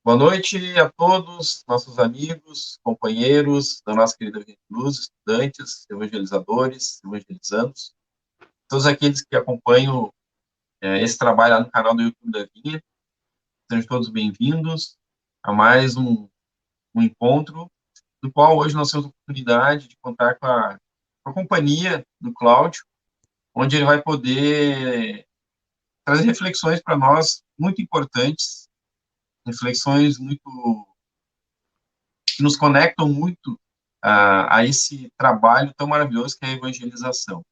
Boa noite a todos, nossos amigos, companheiros da nossa querida Rede Luz, estudantes, evangelizadores, evangelizandos, todos aqueles que acompanham esse trabalho lá no canal do YouTube da Vinha, sejam todos bem-vindos a mais um encontro, no qual hoje nós temos a oportunidade de contar com a companhia do Cláudio, onde ele vai poder trazer reflexões para nós muito importantes, reflexões muito que nos conectam muito a esse trabalho tão maravilhoso que é a evangelização.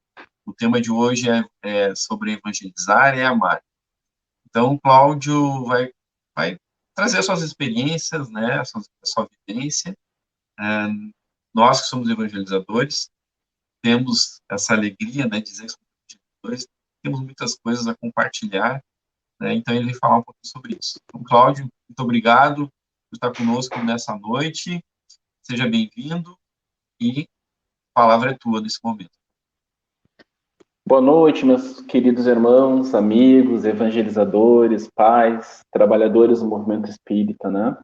O tema de hoje é sobre evangelizar e amar. Então, o Cláudio vai trazer as suas experiências, né, a sua vivência. Nós que somos evangelizadores, temos essa alegria, né, de dizer que somos evangelizadores, temos muitas coisas a compartilhar, né, então ele vai falar um pouquinho sobre isso. Então, Cláudio, muito obrigado por estar conosco nessa noite, seja bem-vindo, e a palavra é tua nesse momento. Boa noite, meus queridos irmãos, amigos, evangelizadores, pais, trabalhadores do movimento espírita, né?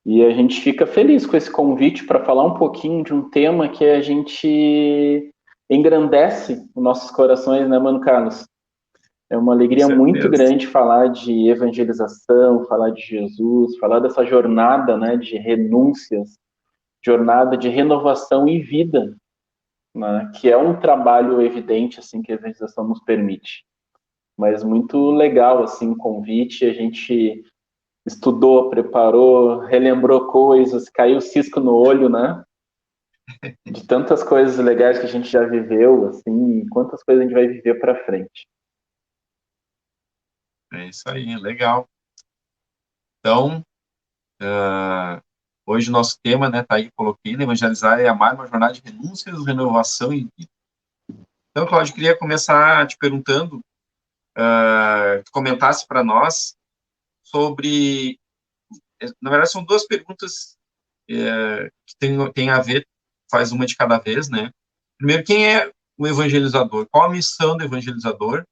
E a gente fica feliz com esse convite para falar um pouquinho de um tema que a gente engrandece os nossos corações, né, Mano Carlos? É uma Com alegria muito certeza. grande falar de evangelização, falar de Jesus, falar dessa jornada, né, de renúncias, jornada de renovação e vida, né, que é um trabalho evidente assim que a evangelização nos permite. Mas muito legal assim o convite, a gente estudou, preparou, relembrou coisas, caiu cisco no olho, né? De tantas coisas legais que a gente já viveu, assim, e quantas coisas a gente vai viver para frente. É isso aí, legal. Então, hoje o nosso tema, né, tá aí, coloquei, né, evangelizar e amar, uma jornada de renúncias, renovação e vida. Então, Cláudio, eu queria começar te perguntando, que comentasse para nós sobre, na verdade, são duas perguntas que tem a ver, faz uma de cada vez, né? Primeiro, quem é o evangelizador? Qual a missão do evangelizador?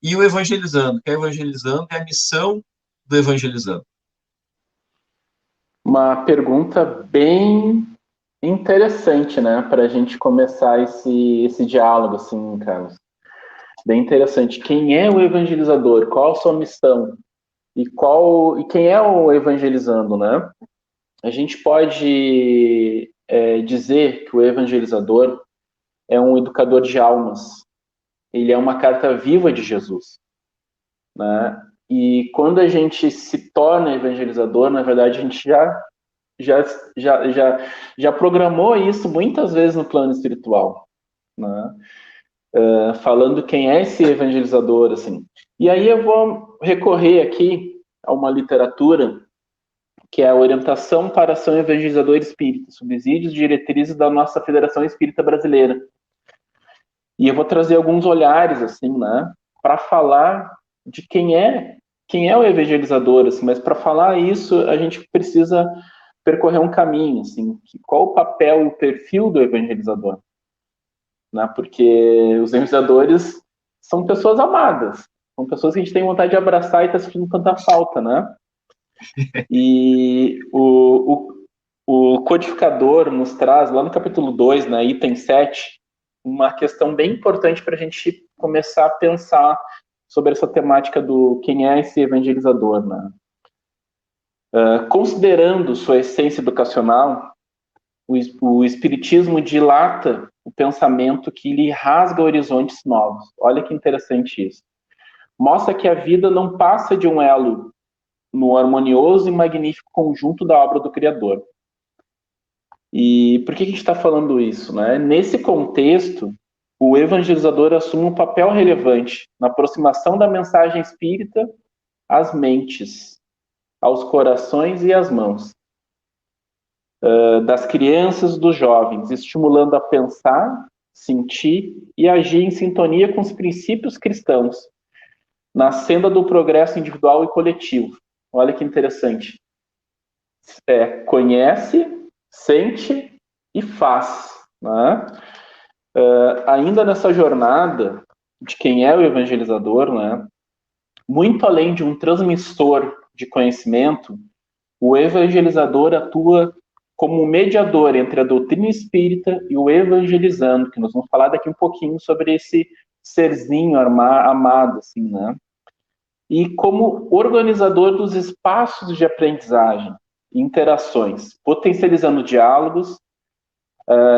E o evangelizando, que é evangelizando é a missão do evangelizando. Uma pergunta bem interessante, né, para a gente começar esse diálogo, assim, Carlos. Bem interessante. Quem é o evangelizador? Qual a sua missão? E quem é o evangelizando, né? A gente pode dizer que o evangelizador é um educador de almas. Ele é uma carta viva de Jesus, né? E quando a gente se torna evangelizador, na verdade, a gente já, já, já, já programou isso muitas vezes no plano espiritual, né? Falando quem é esse evangelizador, assim. E aí eu vou recorrer aqui a uma literatura que é a Orientação para Ação Evangelizador Espírita, Subsídios e Diretrizes da nossa Federação Espírita Brasileira. E eu vou trazer alguns olhares, assim, né, para falar de quem é o evangelizador, assim, mas para falar isso, a gente precisa percorrer um caminho, assim, qual o papel e o perfil do evangelizador, né, porque os evangelizadores são pessoas amadas, são pessoas que a gente tem vontade de abraçar e está sentindo tanta falta, né, e o codificador nos traz, lá no capítulo 2, na item 7, uma questão bem importante para a gente começar a pensar sobre essa temática do quem é esse evangelizador, né? Considerando sua essência educacional, o Espiritismo dilata o pensamento que lhe rasga horizontes novos. Olha que interessante isso. Mostra que a vida não passa de um elo no harmonioso e magnífico conjunto da obra do Criador. E por que a gente está falando isso, né? Nesse contexto, o evangelizador assume um papel relevante na aproximação da mensagem espírita às mentes, aos corações e às mãos, das crianças, dos jovens, estimulando a pensar, sentir e agir em sintonia com os princípios cristãos, na senda do progresso individual e coletivo. Olha que interessante. Conhece, sente e faz, né? Ainda nessa jornada de quem é o evangelizador, né? Muito além de um transmissor de conhecimento, O evangelizador atua como mediador entre a doutrina espírita e o evangelizando, que nós vamos falar daqui um pouquinho sobre esse serzinho amado, assim, né? E como organizador dos espaços de aprendizagem, interações, potencializando diálogos,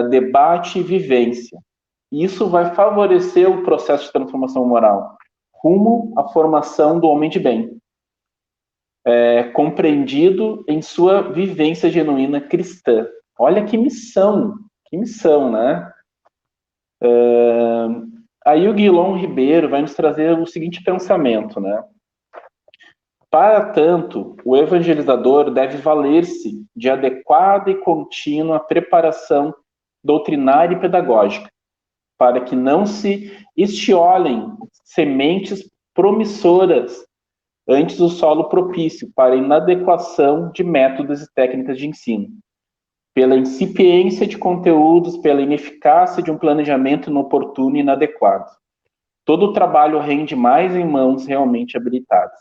debate e vivência. Isso vai favorecer o processo de transformação moral, rumo à formação do homem de bem, compreendido em sua vivência genuína cristã. Olha que missão, né? Aí o Guilom Ribeiro vai nos trazer o seguinte pensamento, né? Para tanto, o evangelizador deve valer-se de adequada e contínua preparação doutrinária e pedagógica, para que não se estiolem sementes promissoras antes do solo propício para a inadequação de métodos e técnicas de ensino, pela incipiência de conteúdos, pela ineficácia de um planejamento inoportuno e inadequado. Todo o trabalho rende mais em mãos realmente habilitadas.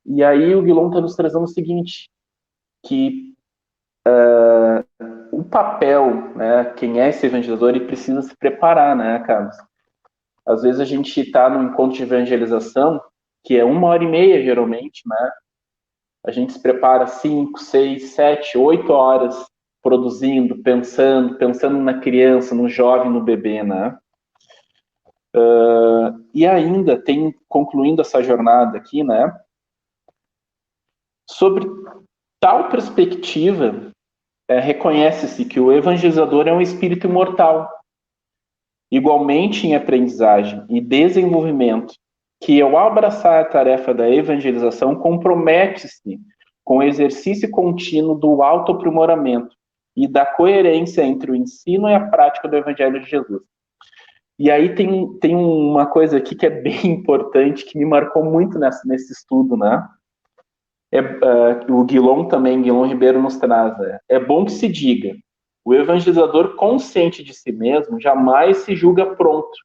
E aí o Guilom está nos trazendo o seguinte, que o papel, né, quem é esse evangelizador, ele precisa se preparar, né, Carlos? Às vezes a gente está num encontro de evangelização, que é 1h30, geralmente, né? A gente se prepara 5, 6, 7, 8 horas produzindo, pensando na criança, no jovem, no bebê, né? E ainda tem, concluindo essa jornada aqui, né? Sobre tal perspectiva, reconhece-se que o evangelizador é um espírito imortal, igualmente em aprendizagem e desenvolvimento, que ao abraçar a tarefa da evangelização compromete-se com o exercício contínuo do autoaprimoramento e da coerência entre o ensino e a prática do Evangelho de Jesus. E aí tem uma coisa aqui que é bem importante, que me marcou muito nesse estudo, né? O Guilom Ribeiro nos traz, é bom que se diga, o evangelizador consciente de si mesmo jamais se julga pronto,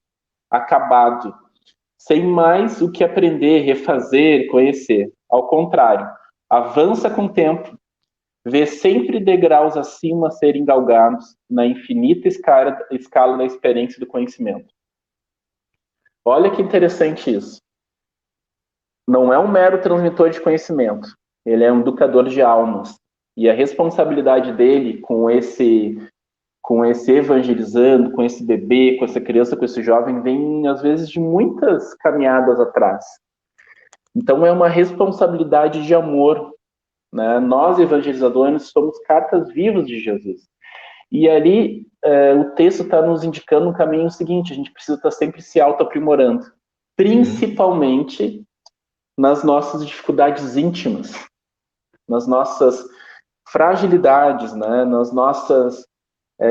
acabado, sem mais o que aprender, refazer, conhecer. Ao contrário, avança com o tempo, vê sempre degraus acima a serem galgados na infinita escala da experiência e do conhecimento. Olha que interessante isso. Não é um mero transmissor de conhecimento, ele é um educador de almas. E a responsabilidade dele com esse evangelizando, com esse bebê, com essa criança, com esse jovem, vem às vezes de muitas caminhadas atrás. Então é uma responsabilidade de amor, né? Nós evangelizadores somos cartas vivas de Jesus. E ali o texto está nos indicando um caminho seguinte, a gente precisa estar sempre se autoaprimorando, principalmente nas nossas dificuldades íntimas, nas nossas fragilidades, né? Nas nossas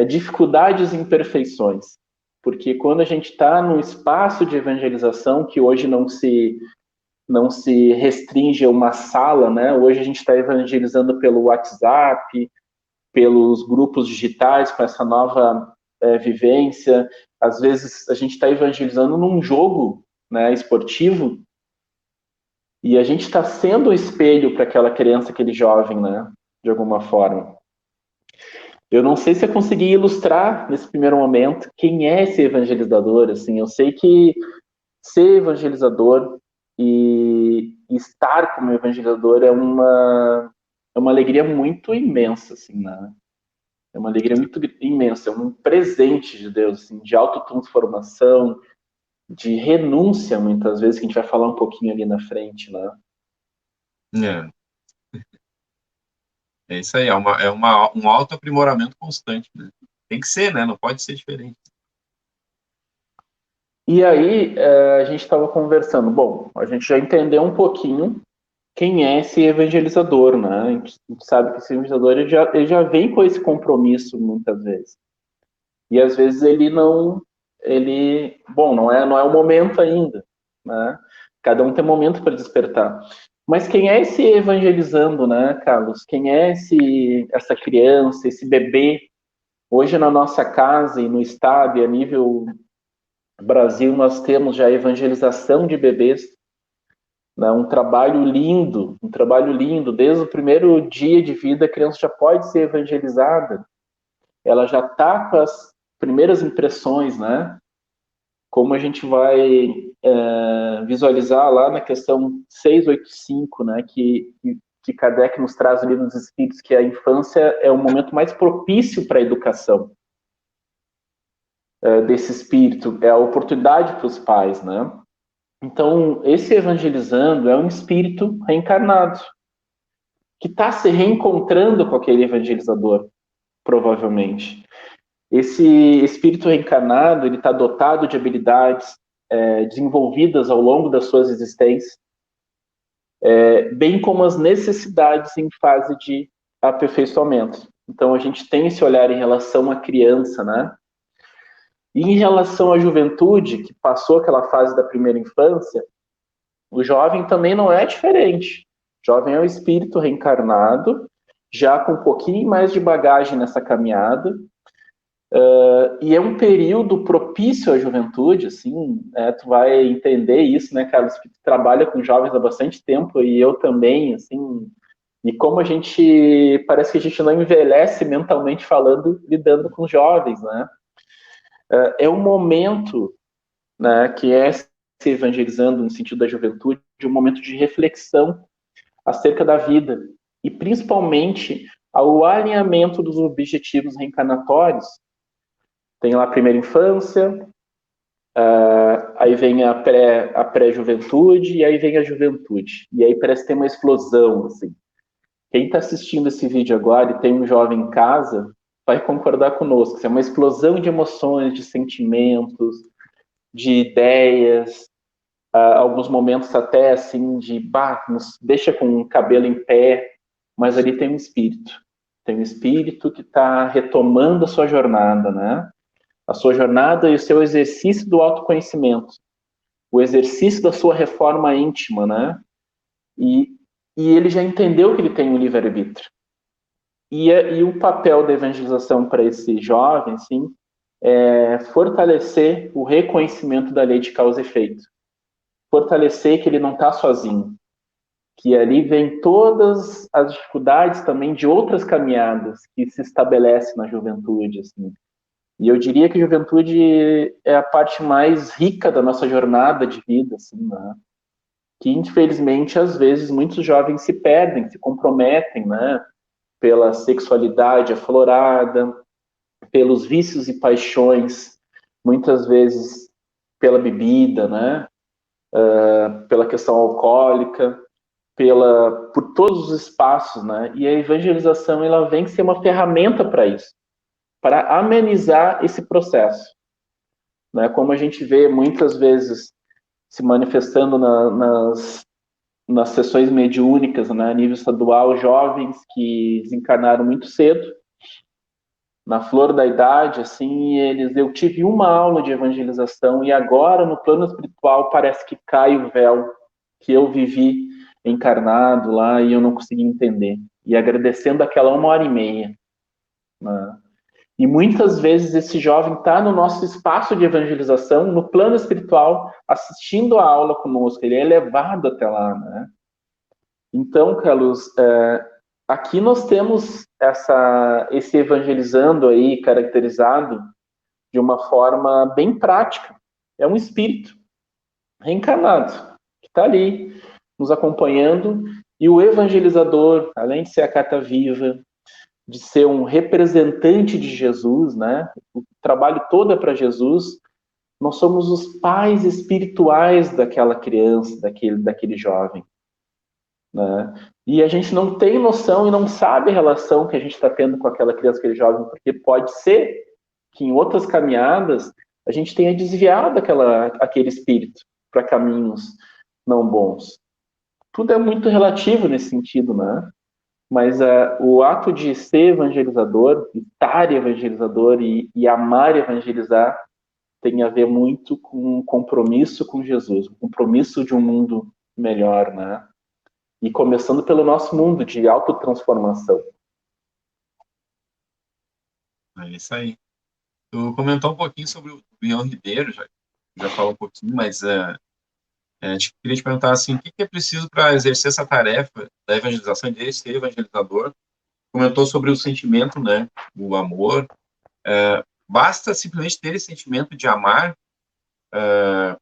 dificuldades e imperfeições. Porque quando a gente está num espaço de evangelização, que hoje não se restringe a uma sala, né? Hoje a gente está evangelizando pelo WhatsApp, pelos grupos digitais, com essa nova vivência. Às vezes a gente está evangelizando num jogo, né, esportivo, e a gente está sendo o espelho para aquela criança, aquele jovem, né, de alguma forma. Eu não sei se eu consegui ilustrar nesse primeiro momento quem é esse evangelizador. Assim, eu sei que ser evangelizador e estar como evangelizador é uma alegria muito imensa, assim, né? É uma alegria muito imensa, é um presente de Deus, assim, de autotransformação, de renúncia, muitas vezes, que a gente vai falar um pouquinho ali na frente, né? É isso aí, um autoaprimoramento constante, né? Tem que ser, né? Não pode ser diferente. E aí, a gente estava conversando, bom, a gente já entendeu um pouquinho quem é esse evangelizador, né? A gente sabe que esse evangelizador ele já vem com esse compromisso muitas vezes. E às vezes bom, não é o momento ainda, né? Cada um tem momento para despertar. Mas quem é esse evangelizando, né, Carlos? Quem é essa criança, esse bebê? Hoje na nossa casa e no estado e a nível Brasil nós temos já a evangelização de bebês né? Um trabalho lindo, desde o primeiro dia de vida a criança já pode ser evangelizada, ela já está com as primeiras impressões, né? Como a gente vai visualizar lá na questão 685, né? Que Kardec nos traz ali nos Espíritos, que a infância é o momento mais propício para a educação desse espírito, é a oportunidade para os pais, né? Então, esse evangelizando é um espírito reencarnado, que está se reencontrando com aquele evangelizador, provavelmente. Esse espírito reencarnado, ele está dotado de habilidades desenvolvidas ao longo das suas existências, bem como as necessidades em fase de aperfeiçoamento. Então, a gente tem esse olhar em relação à criança, né? E em relação à juventude, que passou aquela fase da primeira infância, o jovem também não é diferente. O jovem é um espírito reencarnado, já com um pouquinho mais de bagagem nessa caminhada, e é um período propício à juventude, assim, tu vai entender isso, né, Carlos, que tu trabalha com jovens há bastante tempo, e eu também, assim, e como a gente, parece que a gente não envelhece mentalmente falando, lidando com jovens, né, é um momento, né, que é se evangelizando no sentido da juventude, um momento de reflexão acerca da vida, e principalmente ao alinhamento dos objetivos reencarnatórios. Tem lá a primeira infância, aí vem a pré-juventude e aí vem a juventude. E aí parece ter uma explosão, assim. Quem está assistindo esse vídeo agora e tem um jovem em casa, vai concordar conosco. É uma explosão de emoções, de sentimentos, de ideias, alguns momentos até assim de, nos deixa com o cabelo em pé, mas ali tem um espírito. Tem um espírito que está retomando a sua jornada, né? A sua jornada e o seu exercício do autoconhecimento, o exercício da sua reforma íntima, né? E, e ele já entendeu que ele tem um livre-arbítrio. E o papel da evangelização para esse jovem, sim, é fortalecer o reconhecimento da lei de causa e efeito. Fortalecer que ele não está sozinho. Que ali vem todas as dificuldades também de outras caminhadas que se estabelecem na juventude, assim. E eu diria que a juventude é a parte mais rica da nossa jornada de vida, assim, né? Que infelizmente às vezes muitos jovens se perdem, se comprometem, né? Pela sexualidade aflorada, pelos vícios e paixões, muitas vezes pela bebida, né? Pela questão alcoólica, por todos os espaços, né? E a evangelização ela vem ser uma ferramenta para isso, para amenizar esse processo, né? Como a gente vê muitas vezes se manifestando nas sessões mediúnicas, né, a nível estadual, jovens que desencarnaram muito cedo, na flor da idade, assim, eu tive uma aula de evangelização e agora no plano espiritual parece que cai o véu que eu vivi encarnado lá e eu não consegui entender. E agradecendo aquela 1h30, né? E muitas vezes esse jovem está no nosso espaço de evangelização, no plano espiritual, assistindo a aula conosco, ele é levado até lá, né? Então, Carlos, aqui nós temos esse evangelizando aí caracterizado de uma forma bem prática. É um espírito reencarnado que está ali nos acompanhando e o evangelizador, além de ser a carta viva, de ser um representante de Jesus, né? O trabalho todo é para Jesus. Nós somos os pais espirituais daquela criança, daquele jovem, né? E a gente não tem noção e não sabe a relação que a gente está tendo com aquela criança, aquele jovem, porque pode ser que em outras caminhadas a gente tenha desviado aquele espírito para caminhos não bons. Tudo é muito relativo nesse sentido, né? Mas o ato de ser evangelizador, estar evangelizador e amar evangelizar tem a ver muito com um compromisso com Jesus, um compromisso de um mundo melhor, né? E começando pelo nosso mundo de autotransformação. É isso aí. Tu comentou um pouquinho sobre o Leão Ribeiro, já falou um pouquinho, mas Queria te perguntar assim, o que é preciso para exercer essa tarefa da evangelização, de ser evangelizador? Comentou sobre o sentimento, né, o amor. Basta simplesmente ter esse sentimento de amar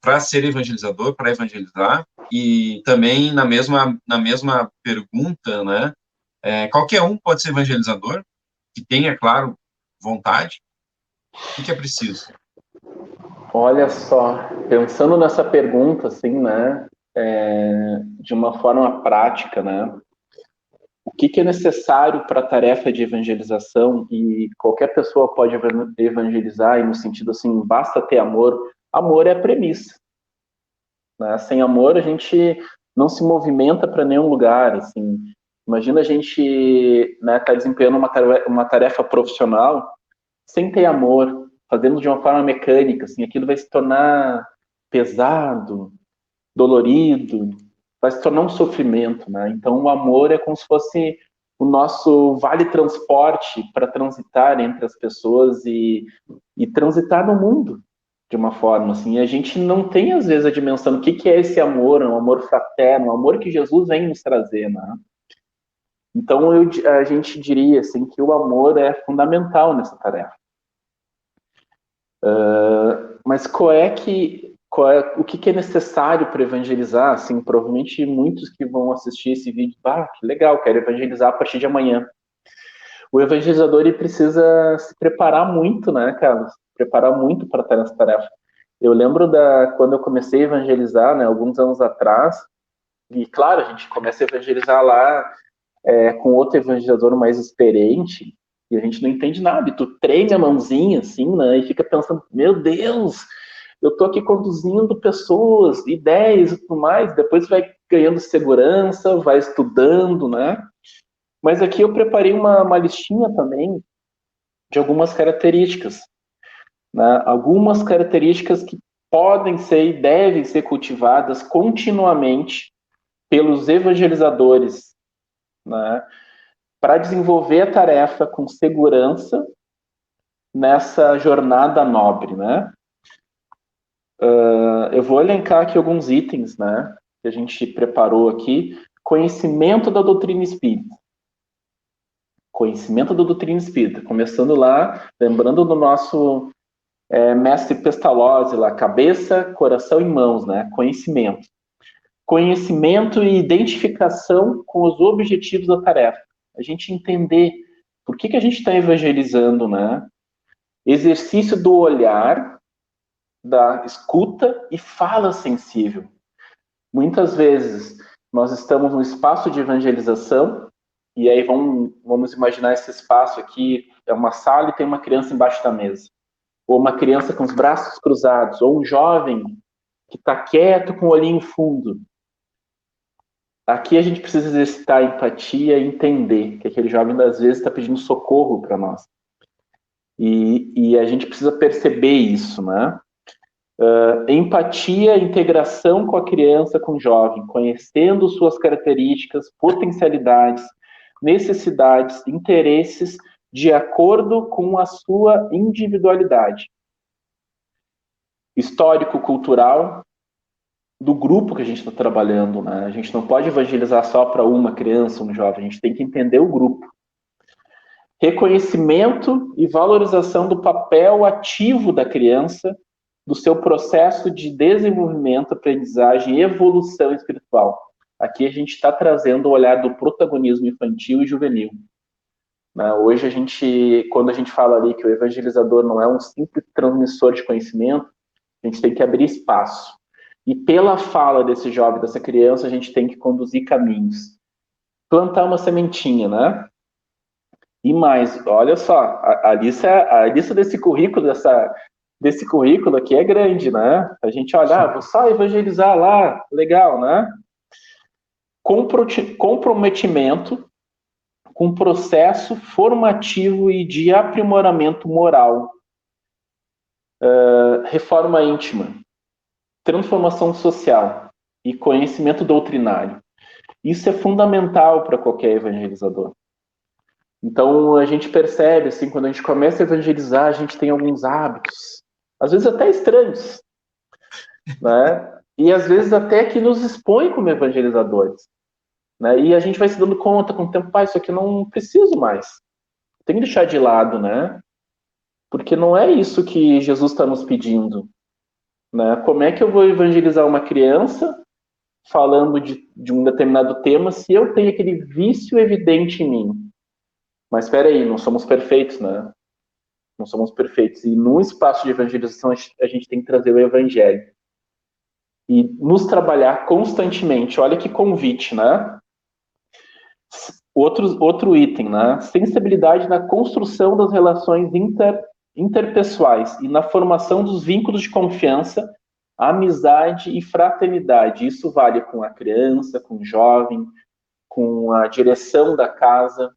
para ser evangelizador, para evangelizar, e também na mesma pergunta, né, qualquer um pode ser evangelizador, que tenha, claro, vontade. O que é preciso? Olha só, pensando nessa pergunta, assim, né, de uma forma prática, né, o que é necessário para a tarefa de evangelização, e qualquer pessoa pode evangelizar, e no sentido assim, basta ter amor. Amor é a premissa, né? Sem amor a gente não se movimenta para nenhum lugar, assim. Imagina a gente, né, tá desempenhando uma tarefa profissional sem ter amor, fazendo de uma forma mecânica, assim, aquilo vai se tornar pesado, dolorido, vai se tornar um sofrimento, né? Então o amor é como se fosse o nosso vale transporte para transitar entre as pessoas e transitar no mundo de uma forma assim. E a gente não tem às vezes a dimensão do que é esse amor, um amor fraterno, um amor que Jesus vem nos trazer, né? Então a gente diria assim que o amor é fundamental nessa tarefa. Mas o que é necessário para evangelizar? Assim, provavelmente muitos que vão assistir esse vídeo, que legal, quero evangelizar a partir de amanhã. O evangelizador ele precisa se preparar muito, né, Carlos? Preparar muito para estar nessa tarefa. Eu lembro quando eu comecei a evangelizar, né, alguns anos atrás, e claro, a gente começa a evangelizar lá com outro evangelizador mais experiente, e a gente não entende nada, e tu treme a mãozinha, assim, né, e fica pensando, meu Deus, eu tô aqui conduzindo pessoas, ideias e tudo mais, depois vai ganhando segurança, vai estudando, né, mas aqui eu preparei uma listinha também de algumas características, né, algumas características que podem ser e devem ser cultivadas continuamente pelos evangelizadores, né, para desenvolver a tarefa com segurança nessa jornada nobre, né? Eu vou elencar aqui alguns itens, né, que a gente preparou aqui. Conhecimento da doutrina espírita. Conhecimento da doutrina espírita. Começando lá, lembrando do nosso mestre Pestalozzi lá, cabeça, coração e mãos, né? Conhecimento. Conhecimento e identificação com os objetivos da tarefa. A gente entender por que a gente está evangelizando, né? Exercício do olhar, da escuta e fala sensível. Muitas vezes nós estamos no espaço de evangelização e aí vamos imaginar esse espaço aqui, é uma sala e tem uma criança embaixo da mesa. Ou uma criança com os braços cruzados, ou um jovem que está quieto com o olhinho fundo. Aqui a gente precisa exercitar a empatia e entender que aquele jovem, às vezes, está pedindo socorro para nós. E a gente precisa perceber isso, né? Empatia, integração com a criança, com o jovem, conhecendo suas características, potencialidades, necessidades, interesses, de acordo com a sua individualidade. Histórico-cultural do grupo que a gente está trabalhando, né? A gente não pode evangelizar só para uma criança, um jovem, a gente tem que entender o grupo. Reconhecimento e valorização do papel ativo da criança, do seu processo de desenvolvimento, aprendizagem e evolução espiritual. Aqui a gente está trazendo o olhar do protagonismo infantil e juvenil. Hoje quando a gente fala ali que o evangelizador não é um simples transmissor de conhecimento, a gente tem que abrir espaço. E pela fala desse jovem, dessa criança, a gente tem que conduzir caminhos. Plantar uma sementinha, né? E mais, olha só, a lista desse currículo, desse currículo aqui é grande, né? A gente olha, vou só evangelizar lá, legal, né? Comprometimento com processo formativo e de aprimoramento moral. Reforma íntima, transformação social e conhecimento doutrinário. Isso é fundamental para qualquer evangelizador. Então, a gente percebe, assim, quando a gente começa a evangelizar, a gente tem alguns hábitos, às vezes até estranhos, né? e às vezes até que nos expõe como evangelizadores, né? E a gente vai se dando conta com o tempo, isso aqui eu não preciso mais, tem que deixar de lado, né? Porque não é isso que Jesus está nos pedindo, né? Como é que eu vou evangelizar uma criança falando de um determinado tema se eu tenho aquele vício evidente em mim? Mas espera aí, não somos perfeitos, né? Não somos perfeitos. E num espaço de evangelização a gente tem que trazer o evangelho e nos trabalhar constantemente. Olha que convite, né? Outro item, né? Sensibilidade na construção das relações interpessoais e na formação dos vínculos de confiança, amizade e fraternidade. Isso vale com a criança, com o jovem, com a direção da casa,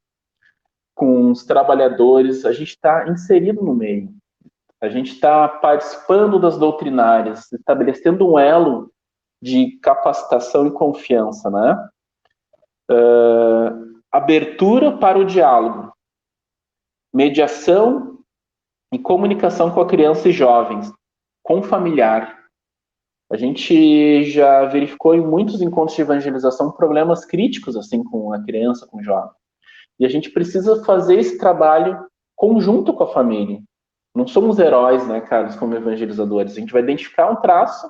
com os trabalhadores. A gente está inserido no meio. A gente está participando das doutrinárias, estabelecendo um elo de capacitação e confiança, né? Abertura para o diálogo, mediação e comunicação com a criança e jovens, com o familiar. A gente já verificou em muitos encontros de evangelização problemas críticos assim com a criança, com o jovem. E a gente precisa fazer esse trabalho conjunto com a família. Não somos heróis, né, Carlos, como evangelizadores. A gente vai identificar um traço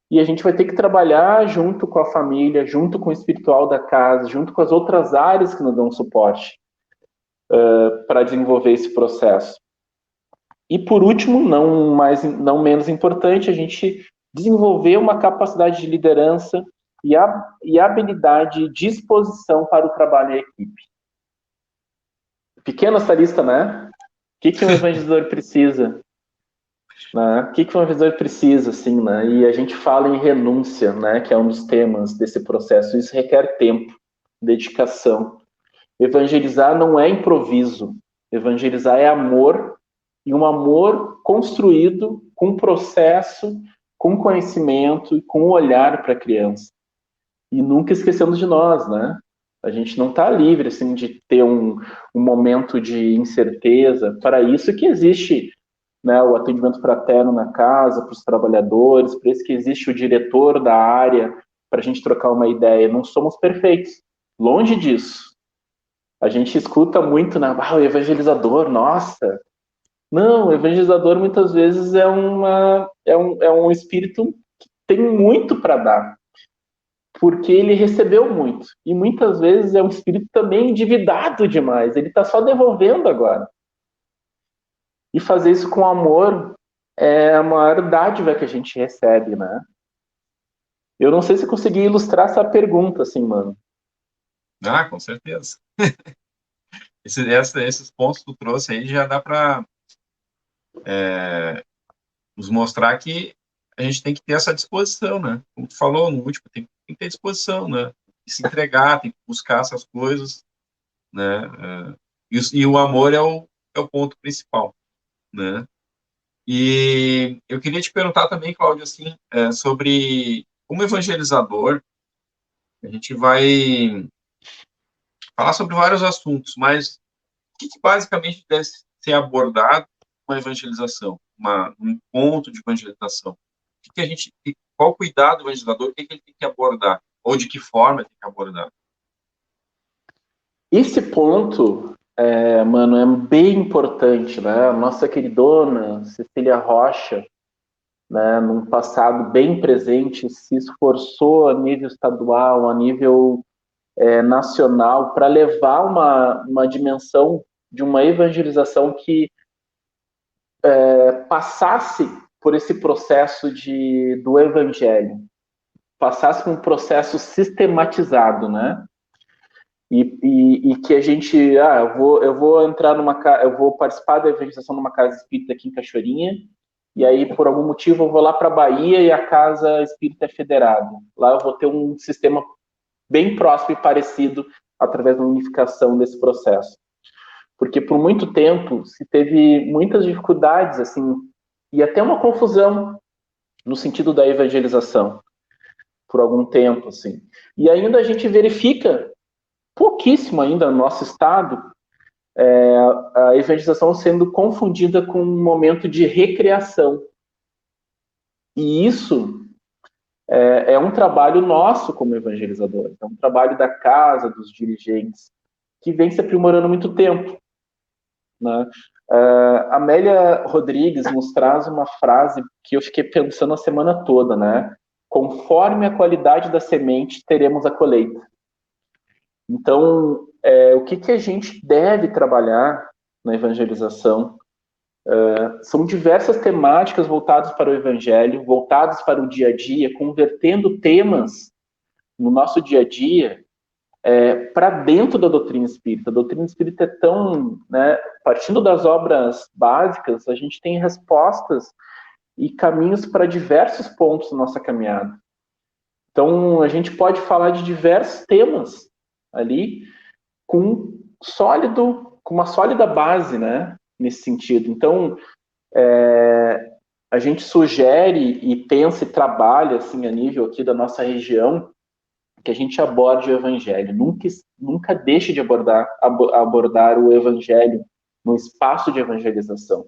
e a gente vai ter que trabalhar junto com a família, junto com o espiritual da casa, junto com as outras áreas que nos dão suporte para desenvolver esse processo. E por último, não menos importante, a gente desenvolver uma capacidade de liderança e habilidade e disposição para o trabalho em equipe. Pequena essa lista, né? O que um evangelizador precisa? Né? O que um evangelizador precisa, assim, né? E a gente fala em renúncia, né? Que é um dos temas desse processo. Isso requer tempo, dedicação. Evangelizar não é improviso. Evangelizar é amor, e um amor construído com processo, com conhecimento e com olhar para a criança. E nunca esquecemos de nós, né? A gente não está livre assim, de ter um momento de incerteza. Para isso que existe, né, o atendimento fraterno na casa, para os trabalhadores, para isso que existe o diretor da área, para a gente trocar uma ideia. Não somos perfeitos, longe disso. A gente escuta muito, né? O evangelizador, nossa. Não, o evangelizador muitas vezes é um espírito que tem muito para dar, porque ele recebeu muito. E muitas vezes é um espírito também endividado demais, ele está só devolvendo agora. E fazer isso com amor é a maior dádiva que a gente recebe, né? Eu não sei se consegui ilustrar essa pergunta, assim, mano. Ah, com certeza. Esses pontos que tu trouxe aí já dá para nos mostrar que a gente tem que ter essa disposição, né? Como tu falou no último, tem que ter disposição, né? Tem que se entregar, tem que buscar essas coisas, né? E o amor é o ponto principal, né? E eu queria te perguntar também, Cláudio, assim, sobre como evangelizador, a gente vai falar sobre vários assuntos, mas o que basicamente deve ser abordado com a evangelização, um encontro de evangelização? Qual o cuidado do evangelizador, o que ele tem que abordar? Ou de que forma ele tem que abordar? Esse ponto, mano, é bem importante, né? A nossa queridona Cecília Rocha, né, num passado bem presente, se esforçou a nível estadual, a nível nacional, para levar uma dimensão de uma evangelização que passasse por esse processo do evangelho, passasse por um processo sistematizado, né? E que a gente, eu vou participar da evangelização numa casa espírita aqui em Cachoeirinha, e aí por algum motivo eu vou lá para a Bahia e a casa espírita é federada. Lá eu vou ter um sistema bem próximo e parecido através da unificação desse processo. Porque por muito tempo se teve muitas dificuldades, assim, e até uma confusão no sentido da evangelização, por algum tempo, assim. E ainda a gente verifica pouquíssimo ainda no nosso estado a evangelização sendo confundida com um momento de recreação. E isso é um trabalho nosso como evangelizadores, é um trabalho da casa, dos dirigentes, que vem se aprimorando há muito tempo, né? Amélia Rodrigues nos traz uma frase que eu fiquei pensando a semana toda, né? Conforme a qualidade da semente, teremos a colheita. Então, o que a gente deve trabalhar na evangelização? São diversas temáticas voltadas para o evangelho, voltadas para o dia a dia, convertendo temas no nosso dia a dia para dentro da doutrina espírita. A doutrina espírita é tão, né, partindo das obras básicas, a gente tem respostas e caminhos para diversos pontos da nossa caminhada. Então, a gente pode falar de diversos temas ali com uma sólida base, né, nesse sentido. Então, a gente sugere e pensa e trabalha assim a nível aqui da nossa região que a gente aborde o evangelho. Nunca deixe de abordar o evangelho no espaço de evangelização,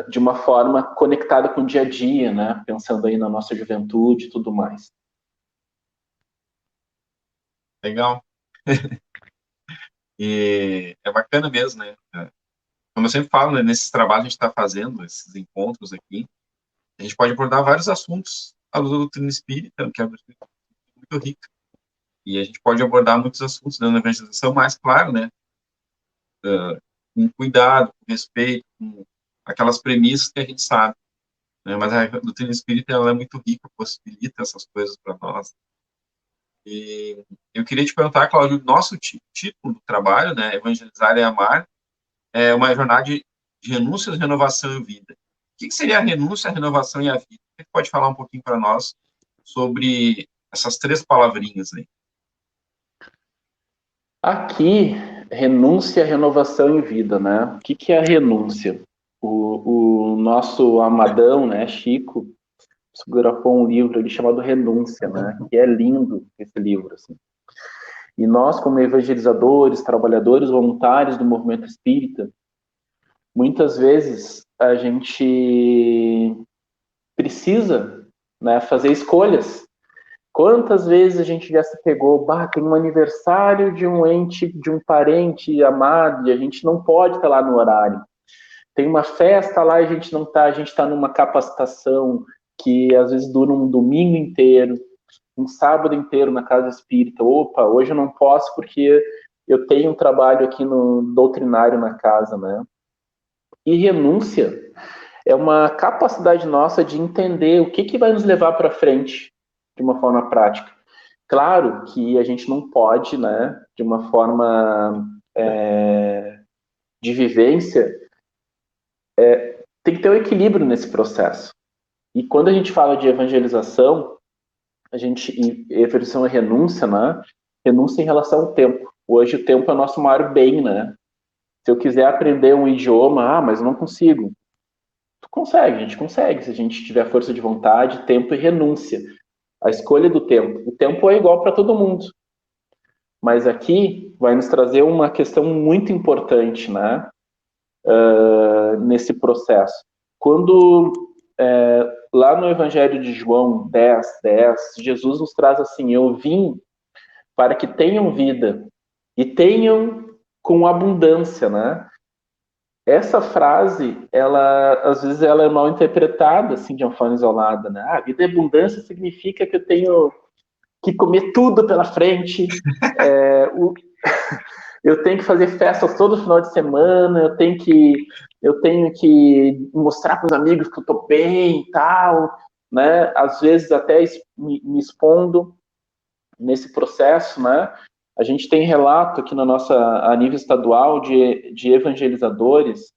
de uma forma conectada com o dia a dia, né? Pensando aí na nossa juventude e tudo mais. Legal. E é bacana mesmo, né? Como eu sempre falo, né, nesses trabalhos que a gente está fazendo, esses encontros aqui, a gente pode abordar vários assuntos à luz da doutrina espírita, que é muito rica. E a gente pode abordar muitos assuntos dentro da evangelização, mas, claro, né, com cuidado, com respeito, com aquelas premissas que a gente sabe. Né, mas a doutrina espírita ela é muito rica, possibilita essas coisas para nós. E eu queria te perguntar, Cláudio, nosso título do trabalho, né, Evangelizar é Amar, é uma jornada de renúncia, renovação e vida. O que seria a renúncia, a renovação e a vida? Você pode falar um pouquinho para nós sobre essas três palavrinhas aí? Aqui, renúncia, renovação e vida, né? O que é a renúncia? O nosso amadão, né, Chico, psicografou um livro ali chamado Renúncia, né? Que é lindo esse livro, assim. E nós, como evangelizadores, trabalhadores voluntários do movimento espírita, muitas vezes a gente precisa, né, fazer escolhas. Quantas vezes a gente já se pegou, tem um aniversário de um ente, de um parente amado, e a gente não pode estar lá no horário. Tem uma festa lá e a gente não está, a gente está numa capacitação que às vezes dura um domingo inteiro, um sábado inteiro na casa espírita. Opa, hoje eu não posso porque eu tenho um trabalho aqui no doutrinário na casa, né? E renúncia é uma capacidade nossa de entender o que vai nos levar para frente de uma forma prática. Claro que a gente não pode, né, de uma forma de vivência, tem que ter um equilíbrio nesse processo. E quando a gente fala de evangelização, evangelização é renúncia, né? Renúncia em relação ao tempo. Hoje o tempo é o nosso maior bem, né? Se eu quiser aprender um idioma, mas eu não consigo. Tu consegue, a gente consegue, se a gente tiver força de vontade, tempo e renúncia. A escolha do tempo. O tempo é igual para todo mundo. Mas aqui vai nos trazer uma questão muito importante, né? Nesse processo. Quando lá no Evangelho de João 10:10, Jesus nos traz assim: eu vim para que tenham vida e tenham com abundância, né? Essa frase, às vezes ela é mal interpretada assim de uma forma isolada, né? A vida e abundância significa que eu tenho que comer tudo pela frente, eu tenho que fazer festas todo final de semana, eu tenho que mostrar para os amigos que eu estou bem e tal, né? Às vezes até me expondo nesse processo, né? A gente tem relato aqui a nível estadual de evangelizadores,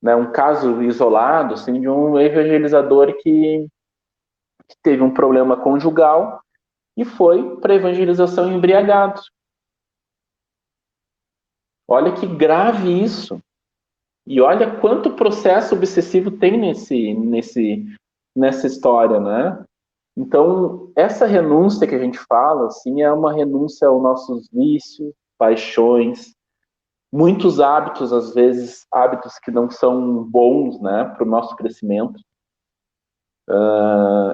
né? Um caso isolado, assim, de um evangelizador que teve um problema conjugal e foi para evangelização embriagado. Olha que grave isso. E olha quanto processo obsessivo tem nessa história, né? Então, essa renúncia que a gente fala, assim, é uma renúncia aos nossos vícios, paixões, muitos hábitos, às vezes, hábitos que não são bons, né, para o nosso crescimento.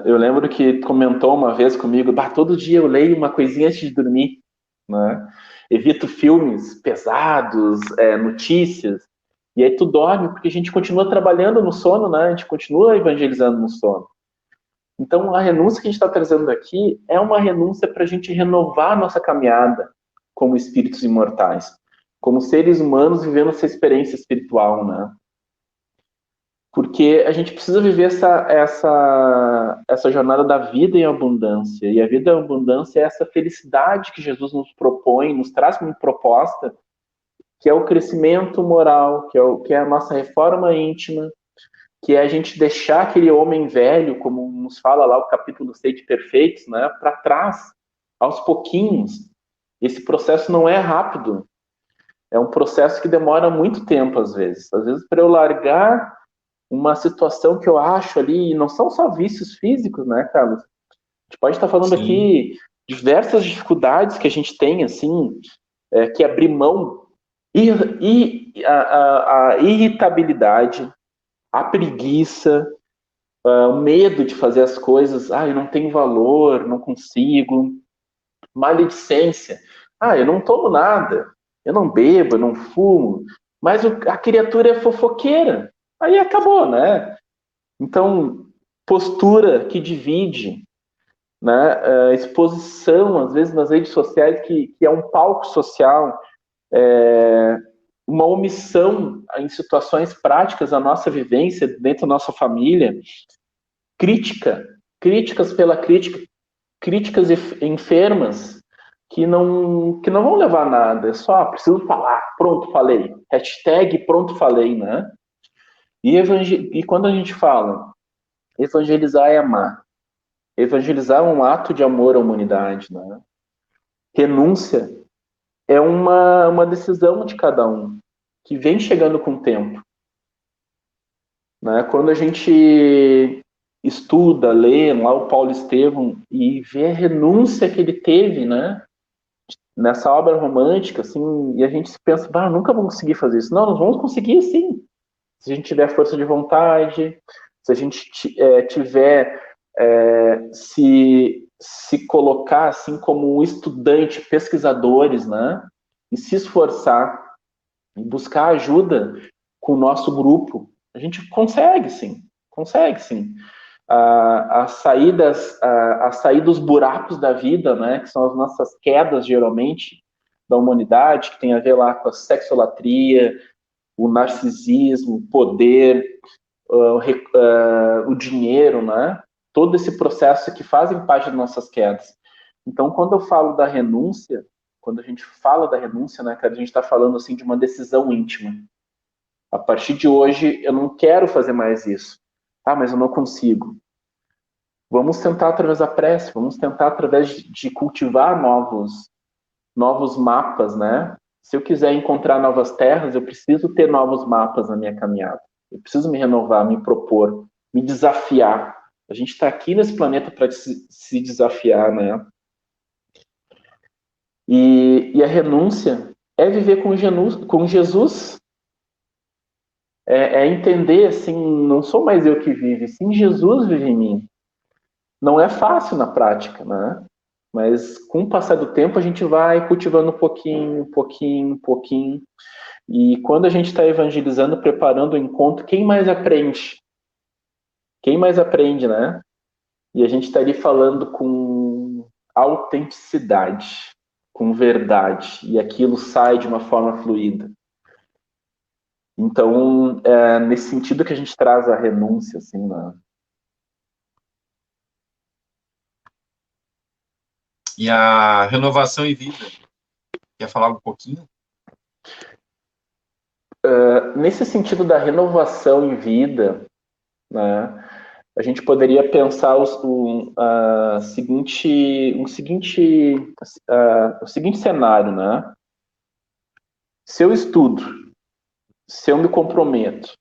Eu lembro que comentou uma vez comigo, todo dia eu leio uma coisinha antes de dormir, né? Evito filmes pesados, notícias, e aí tu dorme porque a gente continua trabalhando no sono, né? A gente continua evangelizando no sono. Então a renúncia que a gente está trazendo aqui é uma renúncia para a gente renovar a nossa caminhada como espíritos imortais, como seres humanos vivendo essa experiência espiritual, né? Porque a gente precisa viver essa jornada da vida em abundância. E a vida em abundância é essa felicidade que Jesus nos propõe, nos traz como proposta, que é o crescimento moral, que é a nossa reforma íntima, que é a gente deixar aquele homem velho, como nos fala lá o capítulo 6 de Perfeitos, né, para trás, aos pouquinhos. Esse processo não é rápido. É um processo que demora muito tempo, às vezes. Às vezes, para eu largar uma situação que eu acho ali, e não são só vícios físicos, né, Carlos? A gente pode estar falando Sim. aqui diversas dificuldades que a gente tem, assim, que abrir mão, a irritabilidade, a preguiça, o medo de fazer as coisas, eu não tenho valor, não consigo, maledicência, eu não tomo nada, eu não bebo, eu não fumo, mas a criatura é fofoqueira, aí acabou, né? Então, postura que divide, né? Exposição, às vezes, nas redes sociais, que é um palco social, uma omissão em situações práticas da nossa vivência dentro da nossa família, críticas pela crítica, críticas enfermas que não vão levar a nada, é só preciso falar, pronto, falei, hashtag pronto, falei, né? E quando a gente fala evangelizar é amar, evangelizar é um ato de amor à humanidade, né? Renúncia é uma decisão de cada um, que vem chegando com o tempo, né? Quando a gente estuda, lê lá o Paulo Estevão e vê a renúncia que ele teve, né? Nessa obra romântica, assim, e a gente pensa, nunca vamos conseguir fazer isso. Não, nós vamos conseguir sim, se a gente tiver força de vontade, se a gente tiver se colocar assim como um estudante, pesquisadores, né? E se esforçar e buscar ajuda com o nosso grupo, a gente consegue sim, consegue sim. A sair dos buracos da vida, né? Que são as nossas quedas geralmente da humanidade, que tem a ver lá com a sexolatria, o narcisismo, o poder, o dinheiro, né? Todo esse processo que fazem parte das nossas quedas. Então, quando eu falo da renúncia, quando a gente fala da renúncia, né, cara, a gente está falando assim de uma decisão íntima. A partir de hoje, eu não quero fazer mais isso. Mas eu não consigo. Vamos tentar através da prece, vamos tentar através de cultivar novos mapas, né? Se eu quiser encontrar novas terras, eu preciso ter novos mapas na minha caminhada. Eu preciso me renovar, me propor, me desafiar. A gente está aqui nesse planeta para se desafiar, né? E a renúncia é viver com Jesus. É entender, assim, não sou mais eu que vive, sim Jesus vive em mim. Não é fácil na prática, né? Mas com o passar do tempo a gente vai cultivando um pouquinho, um pouquinho, um pouquinho. E quando a gente está evangelizando, preparando o encontro, quem mais aprende? Quem mais aprende, né? E a gente está ali falando com autenticidade, com verdade, e aquilo sai de uma forma fluida. Então, nesse sentido que a gente traz a renúncia, assim, né? E a renovação em vida, quer falar um pouquinho? Nesse sentido da renovação em vida, né? A gente poderia pensar o seguinte cenário, né? Se eu estudo, se eu me comprometo,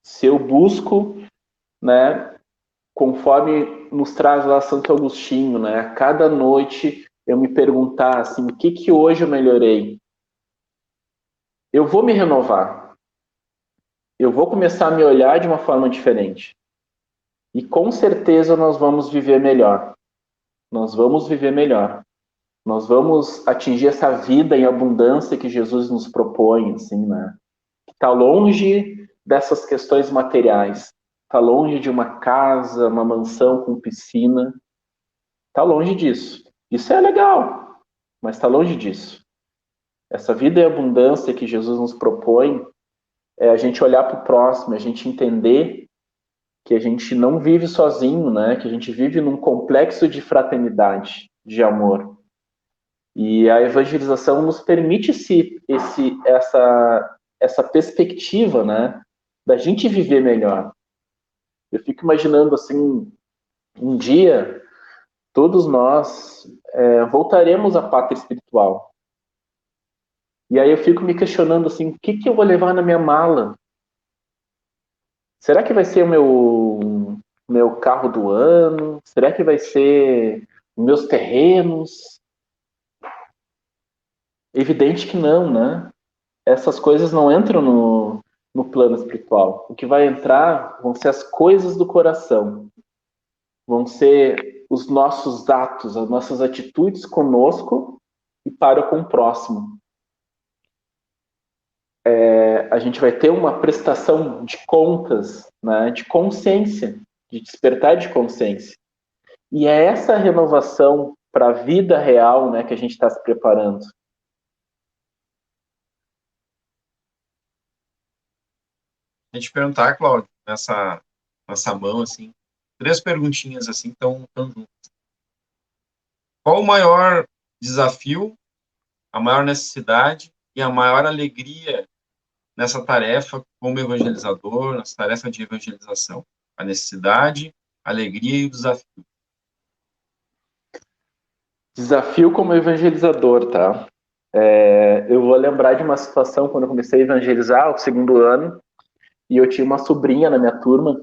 se eu busco, né, conforme nos traz lá Santo Agostinho, né, a cada noite eu me perguntar assim, o que hoje eu melhorei? Eu vou me renovar. Eu vou começar a me olhar de uma forma diferente. E com certeza nós vamos viver melhor. Nós vamos viver melhor. Nós vamos atingir essa vida em abundância que Jesus nos propõe, assim, né? Que está longe dessas questões materiais. Está longe de uma casa, uma mansão com piscina. Está longe disso. Isso é legal, mas está longe disso. Essa vida em abundância que Jesus nos propõe é a gente olhar para o próximo, a gente entender que a gente não vive sozinho, né? Que a gente vive num complexo de fraternidade, de amor. E a evangelização nos permite essa perspectiva, né? Da gente viver melhor. Eu fico imaginando assim, um dia todos nós voltaremos à pátria espiritual. E aí eu fico me questionando assim, o que eu vou levar na minha mala? Será que vai ser o meu carro do ano? Será que vai ser meus terrenos? Evidente que não, né? Essas coisas não entram no plano espiritual. O que vai entrar vão ser as coisas do coração. Vão ser os nossos atos, as nossas atitudes conosco e para com o próximo. A gente vai ter uma prestação de contas, né, de consciência, de despertar de consciência. E é essa renovação para a vida real, né, que a gente está se preparando. A gente perguntar, Cláudio, nessa mão, assim, 3 perguntinhas, assim, tão juntas. Qual o maior desafio, a maior necessidade e a maior alegria nessa tarefa como evangelizador, nessa tarefa de evangelização? A necessidade, a alegria e o desafio. Desafio como evangelizador, tá? Eu vou lembrar de uma situação quando eu comecei a evangelizar, o segundo ano, e eu tinha uma sobrinha na minha turma,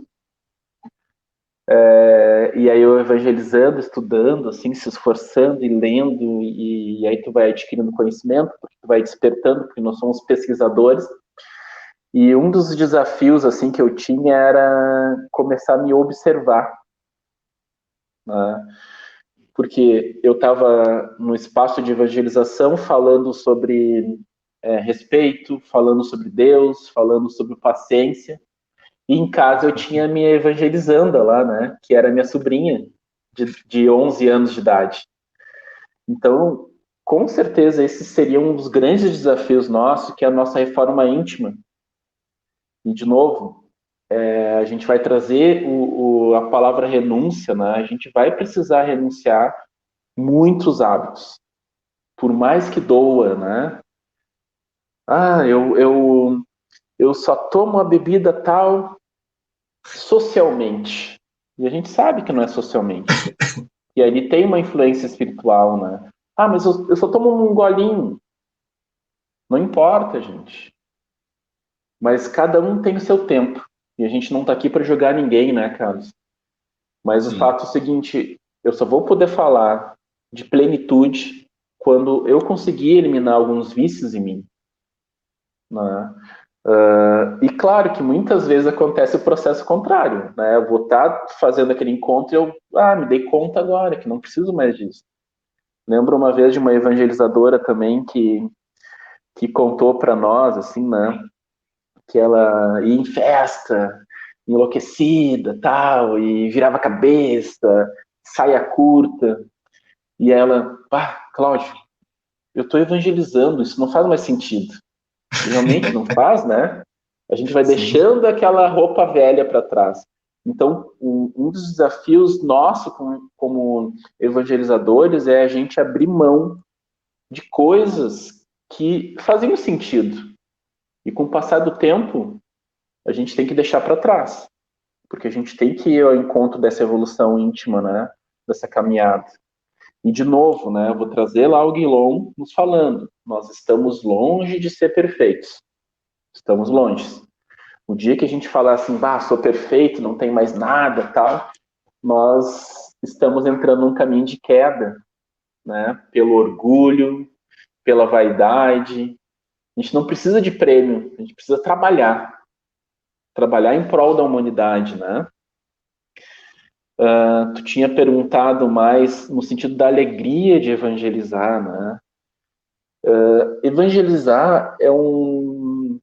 e aí eu evangelizando, estudando, assim, se esforçando e lendo, e aí tu vai adquirindo conhecimento, porque tu vai despertando, porque nós somos pesquisadores, e um dos desafios, assim, que eu tinha era começar a me observar, né? Porque eu estava no espaço de evangelização falando sobre respeito, falando sobre Deus, falando sobre paciência. E em casa eu tinha a minha evangelizanda lá, né? Que era minha sobrinha, de 11 anos de idade. Então, com certeza, esse seria um dos grandes desafios nossos, que é a nossa reforma íntima. E, de novo, a gente vai trazer a palavra renúncia, né? A gente vai precisar renunciar muitos hábitos, por mais que doa, né? Ah, eu só tomo a bebida tal socialmente. E a gente sabe que não é socialmente. E ali tem uma influência espiritual, né? Ah, mas eu só tomo um golinho. Não importa, gente. Mas cada um tem o seu tempo. E a gente não tá aqui para julgar ninguém, né, Carlos? Mas o Sim. fato é o seguinte, eu só vou poder falar de plenitude quando eu conseguir eliminar alguns vícios em mim, né? E claro que muitas vezes acontece o processo contrário, né? Eu vou estar fazendo aquele encontro e eu me dei conta agora que não preciso mais disso. Lembro uma vez de uma evangelizadora também que contou para nós, assim, né? Que ela ia em festa, enlouquecida, tal, e virava a cabeça, saia curta. E ela, Cláudio, eu estou evangelizando, isso não faz mais sentido. E realmente não faz, né? A gente vai Sim. deixando aquela roupa velha para trás. Então, um dos desafios nosso como evangelizadores é a gente abrir mão de coisas que faziam sentido. E com o passar do tempo, a gente tem que deixar para trás. Porque a gente tem que ir ao encontro dessa evolução íntima, né? Dessa caminhada. E, de novo, né? Eu vou trazer lá o Guilherme nos falando. Nós estamos longe de ser perfeitos. Estamos longe. O dia que a gente falar assim, sou perfeito, não tem mais nada, tal, nós estamos entrando num caminho de queda, né? Pelo orgulho, pela vaidade. A gente não precisa de prêmio, a gente precisa trabalhar em prol da humanidade, né? Tu tinha perguntado mais no sentido da alegria de evangelizar, né? Evangelizar é um...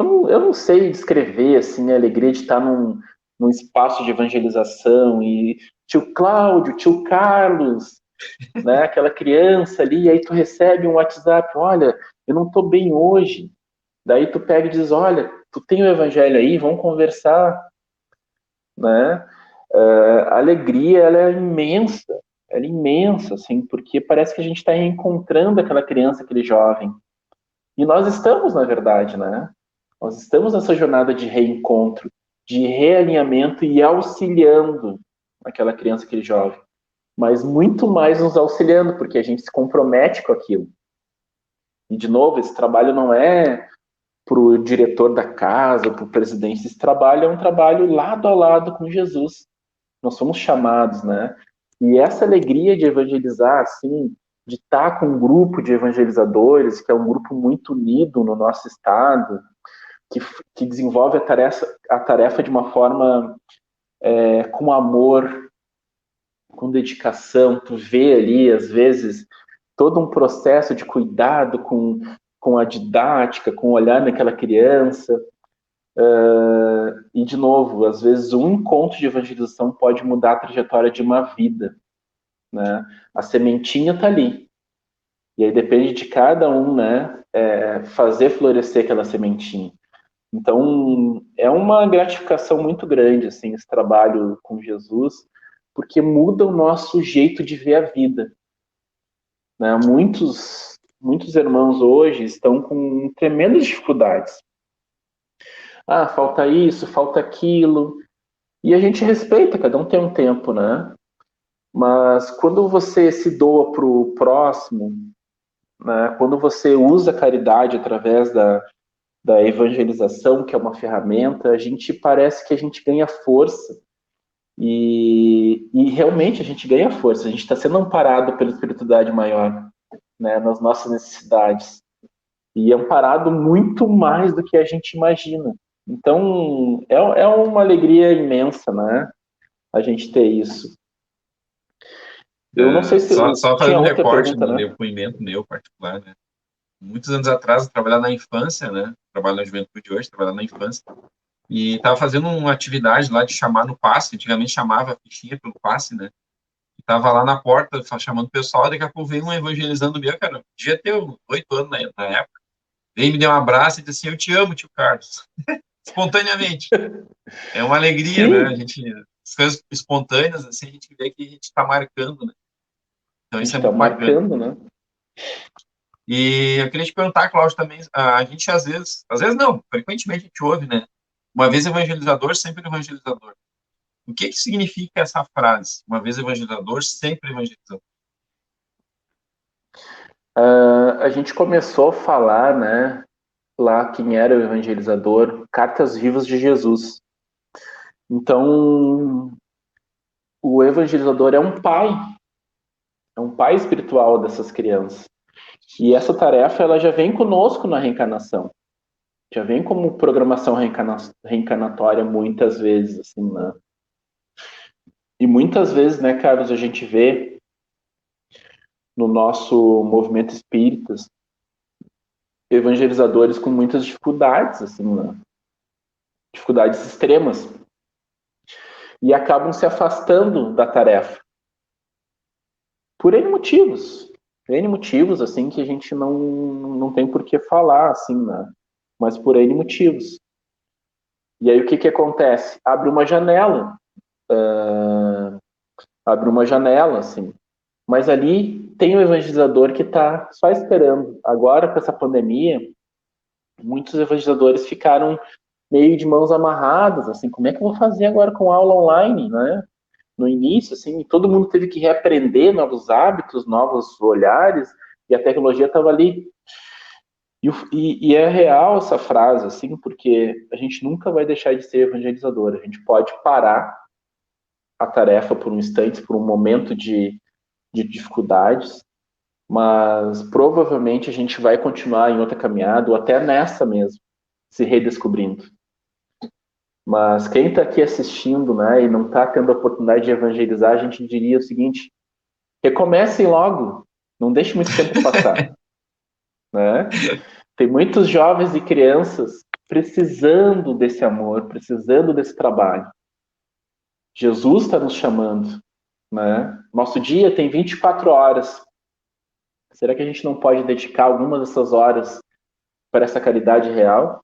Eu não sei descrever, assim, a alegria de estar num espaço de evangelização e tio Cláudio, tio Carlos, né? Aquela criança ali, e aí tu recebe um WhatsApp, olha, eu não estou bem hoje. Daí tu pega e diz, olha, tu tem o evangelho aí, vamos conversar, né? A alegria, ela é imensa, assim, porque parece que a gente está reencontrando aquela criança, aquele jovem. E nós estamos, na verdade, né? Nós estamos nessa jornada de reencontro, de realinhamento e auxiliando aquela criança, aquele jovem. Mas muito mais nos auxiliando, porque a gente se compromete com aquilo. E, de novo, esse trabalho não é para o diretor da casa, para o presidente. Esse trabalho é um trabalho lado a lado com Jesus. Nós somos chamados, né? E essa alegria de evangelizar, assim, de estar com um grupo de evangelizadores, que é um grupo muito unido no nosso estado, que desenvolve a tarefa de uma forma com amor, com dedicação. Tu vê ali, às vezes, todo um processo de cuidado com a didática, com o olhar naquela criança. E, de novo, às vezes um encontro de evangelização pode mudar a trajetória de uma vida, né? A sementinha está ali. E aí depende de cada um, né? Fazer florescer aquela sementinha. Então, é uma gratificação muito grande, assim, esse trabalho com Jesus, porque muda o nosso jeito de ver a vida, né? Muitos irmãos hoje estão com tremendas dificuldades. Ah, falta isso, falta aquilo. E a gente respeita, cada um tem um tempo, né? Mas quando você se doa para o próximo, né? Quando você usa a caridade através da evangelização, que é uma ferramenta, a gente parece que a gente ganha força. E realmente a gente ganha força, a gente está sendo amparado pela espiritualidade maior, né? Nas nossas necessidades. E amparado muito mais do que a gente imagina. Então, é uma alegria imensa, né? A gente ter isso. Eu não sei se Só tinha fazendo um outra recorte pergunta, no né? depoimento meu particular, né? Muitos anos atrás, eu trabalhava na infância, né? Trabalho na juventude hoje, trabalhava na infância. E estava fazendo uma atividade lá de chamar no passe, antigamente chamava a fichinha pelo passe, né? E tava lá na porta chamando o pessoal, daqui a pouco veio um evangelizando meu, cara, devia ter 8 anos na época. Veio me deu um abraço e disse assim, eu te amo, tio Carlos. Espontaneamente. É uma alegria, né? A Sim, gente, as coisas espontâneas, assim, a gente vê que a gente está marcando, né? Então a gente isso é está muito bacana. marcando, né? E eu queria te perguntar, Cláudio, também, a gente às vezes não, frequentemente a gente ouve, né? Uma vez evangelizador, sempre evangelizador. O que significa essa frase? Uma vez evangelizador, sempre evangelizador. A gente começou a falar, né? Lá quem era o evangelizador, cartas vivas de Jesus. Então, o evangelizador é um pai espiritual dessas crianças. E essa tarefa ela já vem conosco na reencarnação. Já vem como programação reencarnatória muitas vezes, assim, né? E muitas vezes, né, Carlos, a gente vê no nosso movimento espíritas evangelizadores com muitas dificuldades, assim, né? Dificuldades extremas, e acabam se afastando da tarefa por N motivos, assim, que a gente não tem por que falar, assim, né? Mas por N motivos. E aí o que acontece? Abre uma janela, assim. Mas ali tem o evangelizador que está só esperando. Agora, com essa pandemia, muitos evangelizadores ficaram meio de mãos amarradas, assim, como é que eu vou fazer agora com aula online, né? No início, assim, todo mundo teve que reaprender novos hábitos, novos olhares, e a tecnologia estava ali. E é real essa frase, assim, porque a gente nunca vai deixar de ser evangelizador. A gente pode parar a tarefa por um instante, por um momento de dificuldades, mas provavelmente a gente vai continuar em outra caminhada, ou até nessa mesmo, se redescobrindo. Mas quem está aqui assistindo, né, e não está tendo a oportunidade de evangelizar, a gente diria o seguinte: recomecem logo, não deixe muito tempo passar, né? Tem muitos jovens e crianças precisando desse amor, precisando desse trabalho. Jesus está nos chamando, né? Nosso dia tem 24 horas. Será que a gente não pode dedicar algumas dessas horas para essa caridade real?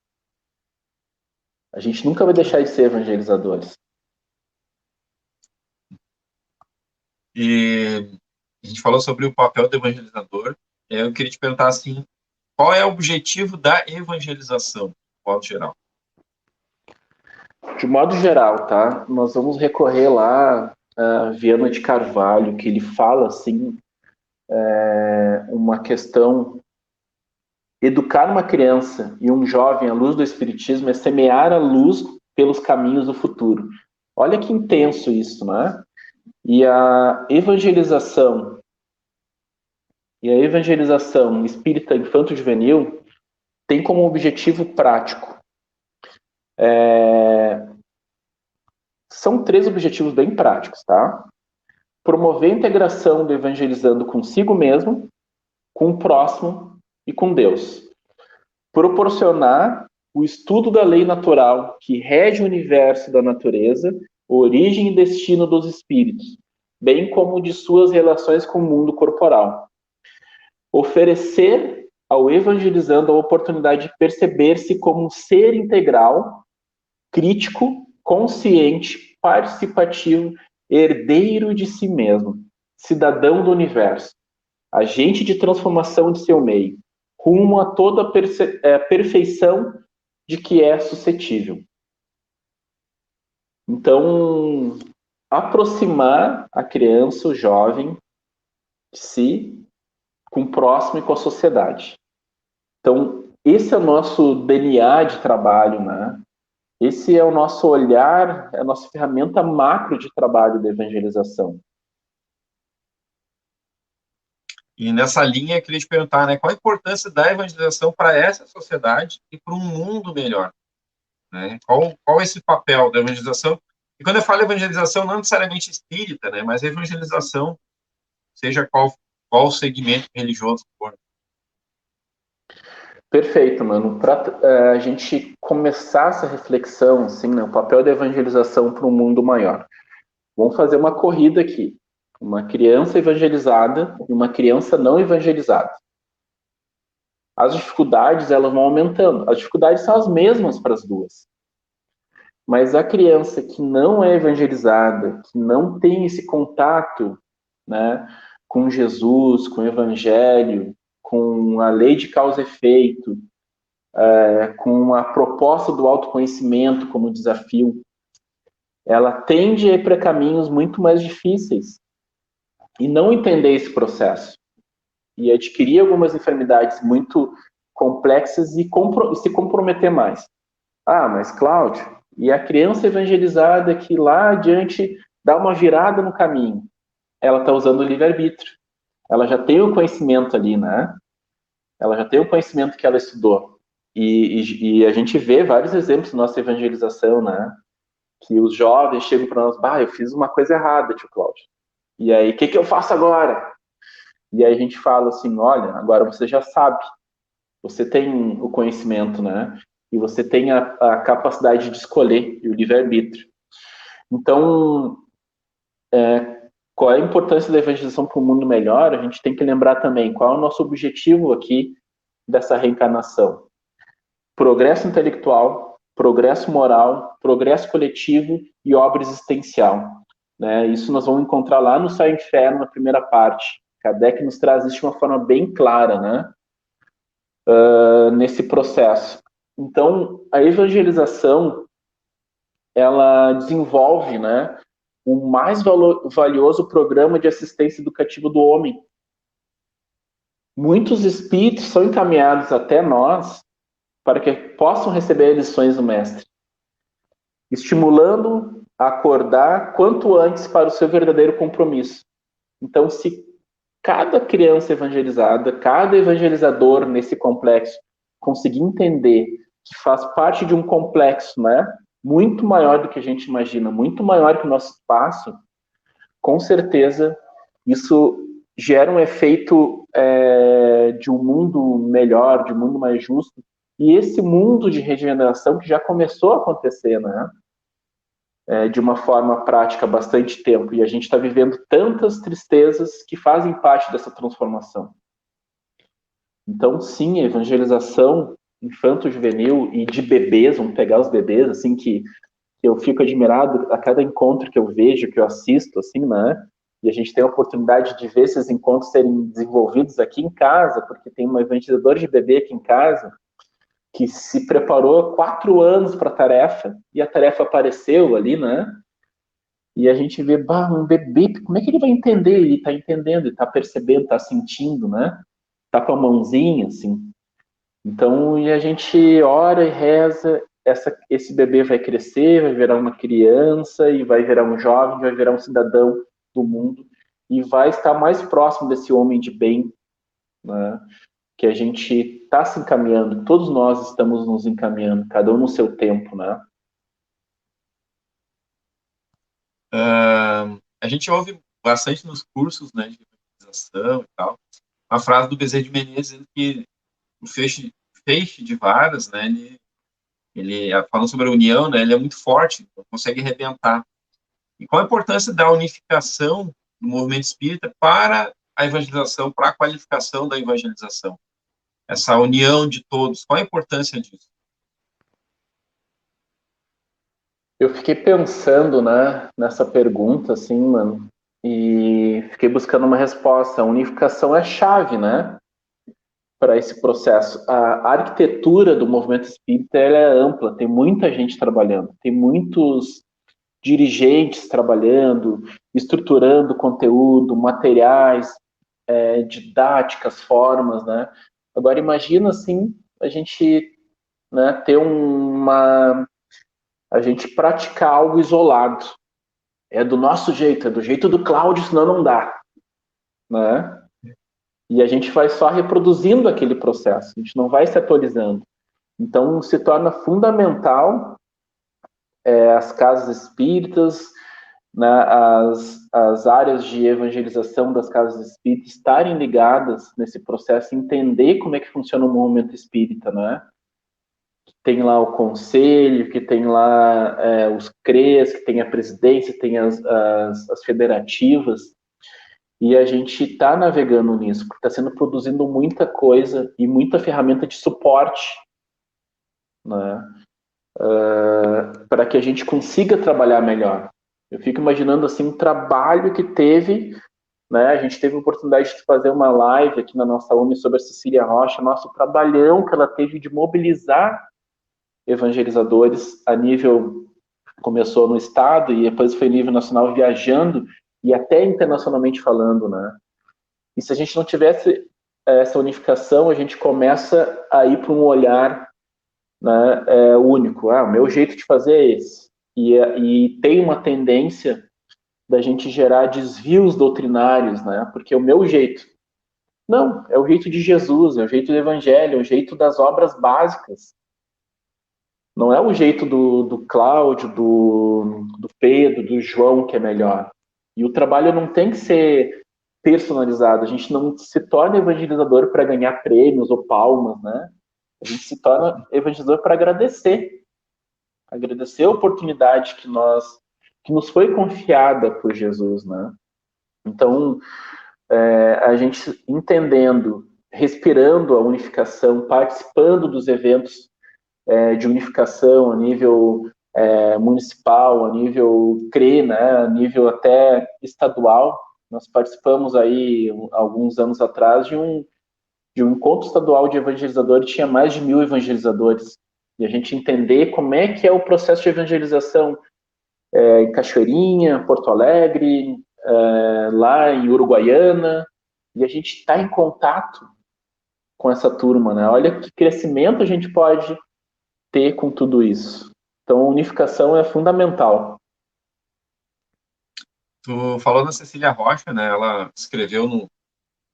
A gente nunca vai deixar de ser evangelizadores. E a gente falou sobre o papel do evangelizador. Eu queria te perguntar assim, qual é o objetivo da evangelização, de modo geral? De modo geral, tá? Nós vamos recorrer lá a Viana de Carvalho, que ele fala assim, uma questão: educar uma criança e um jovem à luz do Espiritismo é semear a luz pelos caminhos do futuro. Olha que intenso isso, né? E a evangelização espírita infanto-juvenil tem como objetivo prático. São 3 objetivos bem práticos, tá? Promover a integração do evangelizando consigo mesmo, com o próximo e com Deus. Proporcionar o estudo da lei natural que rege o universo da natureza, origem e destino dos espíritos, bem como de suas relações com o mundo corporal. Oferecer ao evangelizando a oportunidade de perceber-se como um ser integral, crítico, consciente, participativo, herdeiro de si mesmo, cidadão do universo, agente de transformação de seu meio, rumo a toda a perfeição de que é suscetível. Então, aproximar a criança, o jovem, de si, com o próximo e com a sociedade. Então, esse é o nosso DNA de trabalho, né? Esse é o nosso olhar, é a nossa ferramenta macro de trabalho da evangelização. E nessa linha, eu queria te perguntar, né, qual a importância da evangelização para essa sociedade e para um mundo melhor? Né? Qual é esse papel da evangelização? E quando eu falo evangelização, não necessariamente espírita, né, mas evangelização, seja qual segmento religioso for. Perfeito, mano. Para a gente começar essa reflexão, assim, né, o papel da evangelização para um mundo maior. Vamos fazer uma corrida aqui. Uma criança evangelizada e uma criança não evangelizada. As dificuldades, elas vão aumentando. As dificuldades são as mesmas para as duas. Mas a criança que não é evangelizada, que não tem esse contato, né, com Jesus, com o evangelho, com a lei de causa e efeito, com a proposta do autoconhecimento como desafio, ela tende a ir para caminhos muito mais difíceis e não entender esse processo e adquirir algumas enfermidades muito complexas e se comprometer mais. Ah, mas Cláudio, e a criança evangelizada que lá adiante dá uma virada no caminho, ela está usando o livre-arbítrio. Ela já tem o conhecimento ali, né? Ela já tem o conhecimento que ela estudou. E a gente vê vários exemplos na nossa evangelização, né? Que os jovens chegam para nós: eu fiz uma coisa errada, tio Cláudio. E aí, o que eu faço agora? E aí a gente fala assim: olha, agora você já sabe. Você tem o conhecimento, né? E você tem a capacidade de escolher, e o livre-arbítrio. Então, qual é a importância da evangelização para um mundo melhor? A gente tem que lembrar também qual é o nosso objetivo aqui dessa reencarnação. Progresso intelectual, progresso moral, progresso coletivo e obra existencial. Né? Isso nós vamos encontrar lá no Céu e Inferno, na primeira parte. Kardec nos traz isso de uma forma bem clara, né? Nesse processo. Então, a evangelização, ela desenvolve, né, o mais valioso programa de assistência educativa do homem. Muitos espíritos são encaminhados até nós para que possam receber lições do mestre, estimulando a acordar quanto antes para o seu verdadeiro compromisso. Então, se cada criança evangelizada, cada evangelizador nesse complexo conseguir entender que faz parte de um complexo, né, muito maior do que a gente imagina, muito maior que o nosso espaço, com certeza isso gera um efeito de um mundo melhor, de um mundo mais justo, e esse mundo de regeneração que já começou a acontecer, né? De uma forma prática há bastante tempo, e a gente está vivendo tantas tristezas que fazem parte dessa transformação. Então, sim, a evangelização infanto-juvenil e de bebês, vamos pegar os bebês, assim, que eu fico admirado a cada encontro que eu vejo, que eu assisto, assim, né? E a gente tem a oportunidade de ver esses encontros serem desenvolvidos aqui em casa, porque tem uma evangelizadora de bebê aqui em casa que se preparou 4 anos para a tarefa, e a tarefa apareceu ali, né? E a gente vê, bah, um bebê, como é que ele vai entender? Ele está entendendo, ele está percebendo, está sentindo, né? Está com a mãozinha, assim. Então, e a gente ora e reza, esse bebê vai crescer, vai virar uma criança, e vai virar um jovem, vai virar um cidadão do mundo, e vai estar mais próximo desse homem de bem, né? Que a gente está se encaminhando, todos nós estamos nos encaminhando, cada um no seu tempo, né? A gente ouve bastante nos cursos, né, de evangelização e tal, uma frase do Bezerra de Menezes dizendo que o feixe de varas, né, ele falando sobre a união, né, ele é muito forte, então consegue arrebentar. E qual a importância da unificação do movimento espírita para a evangelização, para a qualificação da evangelização? Essa união de todos, qual a importância disso? Eu fiquei pensando, né, nessa pergunta, assim, mano, e fiquei buscando uma resposta. A unificação é chave, né, para esse processo. A arquitetura do movimento espírita ela é ampla, tem muita gente trabalhando, tem muitos dirigentes trabalhando, estruturando conteúdo, materiais, didáticas, formas, né? Agora imagina assim a gente, né, ter a gente praticar algo isolado. É do nosso jeito, é do jeito do Cláudio, senão não dá, né? E a gente vai só reproduzindo aquele processo, a gente não vai se atualizando. Então se torna fundamental as casas espíritas, né, as áreas de evangelização das casas espíritas estarem ligadas nesse processo, entender como é que funciona o movimento espírita, né? Tem lá o conselho, que tem lá os CREs, que tem a presidência, tem as federativas, e a gente está navegando nisso, porque está sendo produzindo muita coisa e muita ferramenta de suporte, né? Para que a gente consiga trabalhar melhor. Eu fico imaginando assim um trabalho que teve, né? A gente teve a oportunidade de fazer uma live aqui na nossa UNE sobre a Cecília Rocha, nosso trabalhão que ela teve de mobilizar evangelizadores a nível, começou no estado e depois foi nível nacional viajando e até internacionalmente falando, né? E se a gente não tivesse essa unificação, a gente começa a ir para um olhar, né, único. Ah, o meu jeito de fazer é esse. E tem uma tendência da gente gerar desvios doutrinários, né? Porque é o meu jeito. Não, é o jeito de Jesus, é o jeito do Evangelho, é o jeito das obras básicas. Não é o jeito do Cláudio, do Pedro, do João que é melhor. E o trabalho não tem que ser personalizado. A gente não se torna evangelizador para ganhar prêmios ou palmas, né? A gente se torna evangelizador para agradecer. Agradecer a oportunidade que nos foi confiada por Jesus, né? Então, a gente entendendo, respirando a unificação, participando dos eventos de unificação a nível municipal, a nível CRE, né, a nível até estadual. Nós participamos aí, alguns anos atrás, de um encontro estadual de evangelizadores, tinha mais de 1.000 evangelizadores. E a gente entender como é que é o processo de evangelização em Cachoeirinha, Porto Alegre, lá em Uruguaiana, e a gente está em contato com essa turma, né? Olha que crescimento a gente pode ter com tudo isso. Então, a unificação é fundamental. Tu falou da Cecília Rocha, né? Ela escreveu no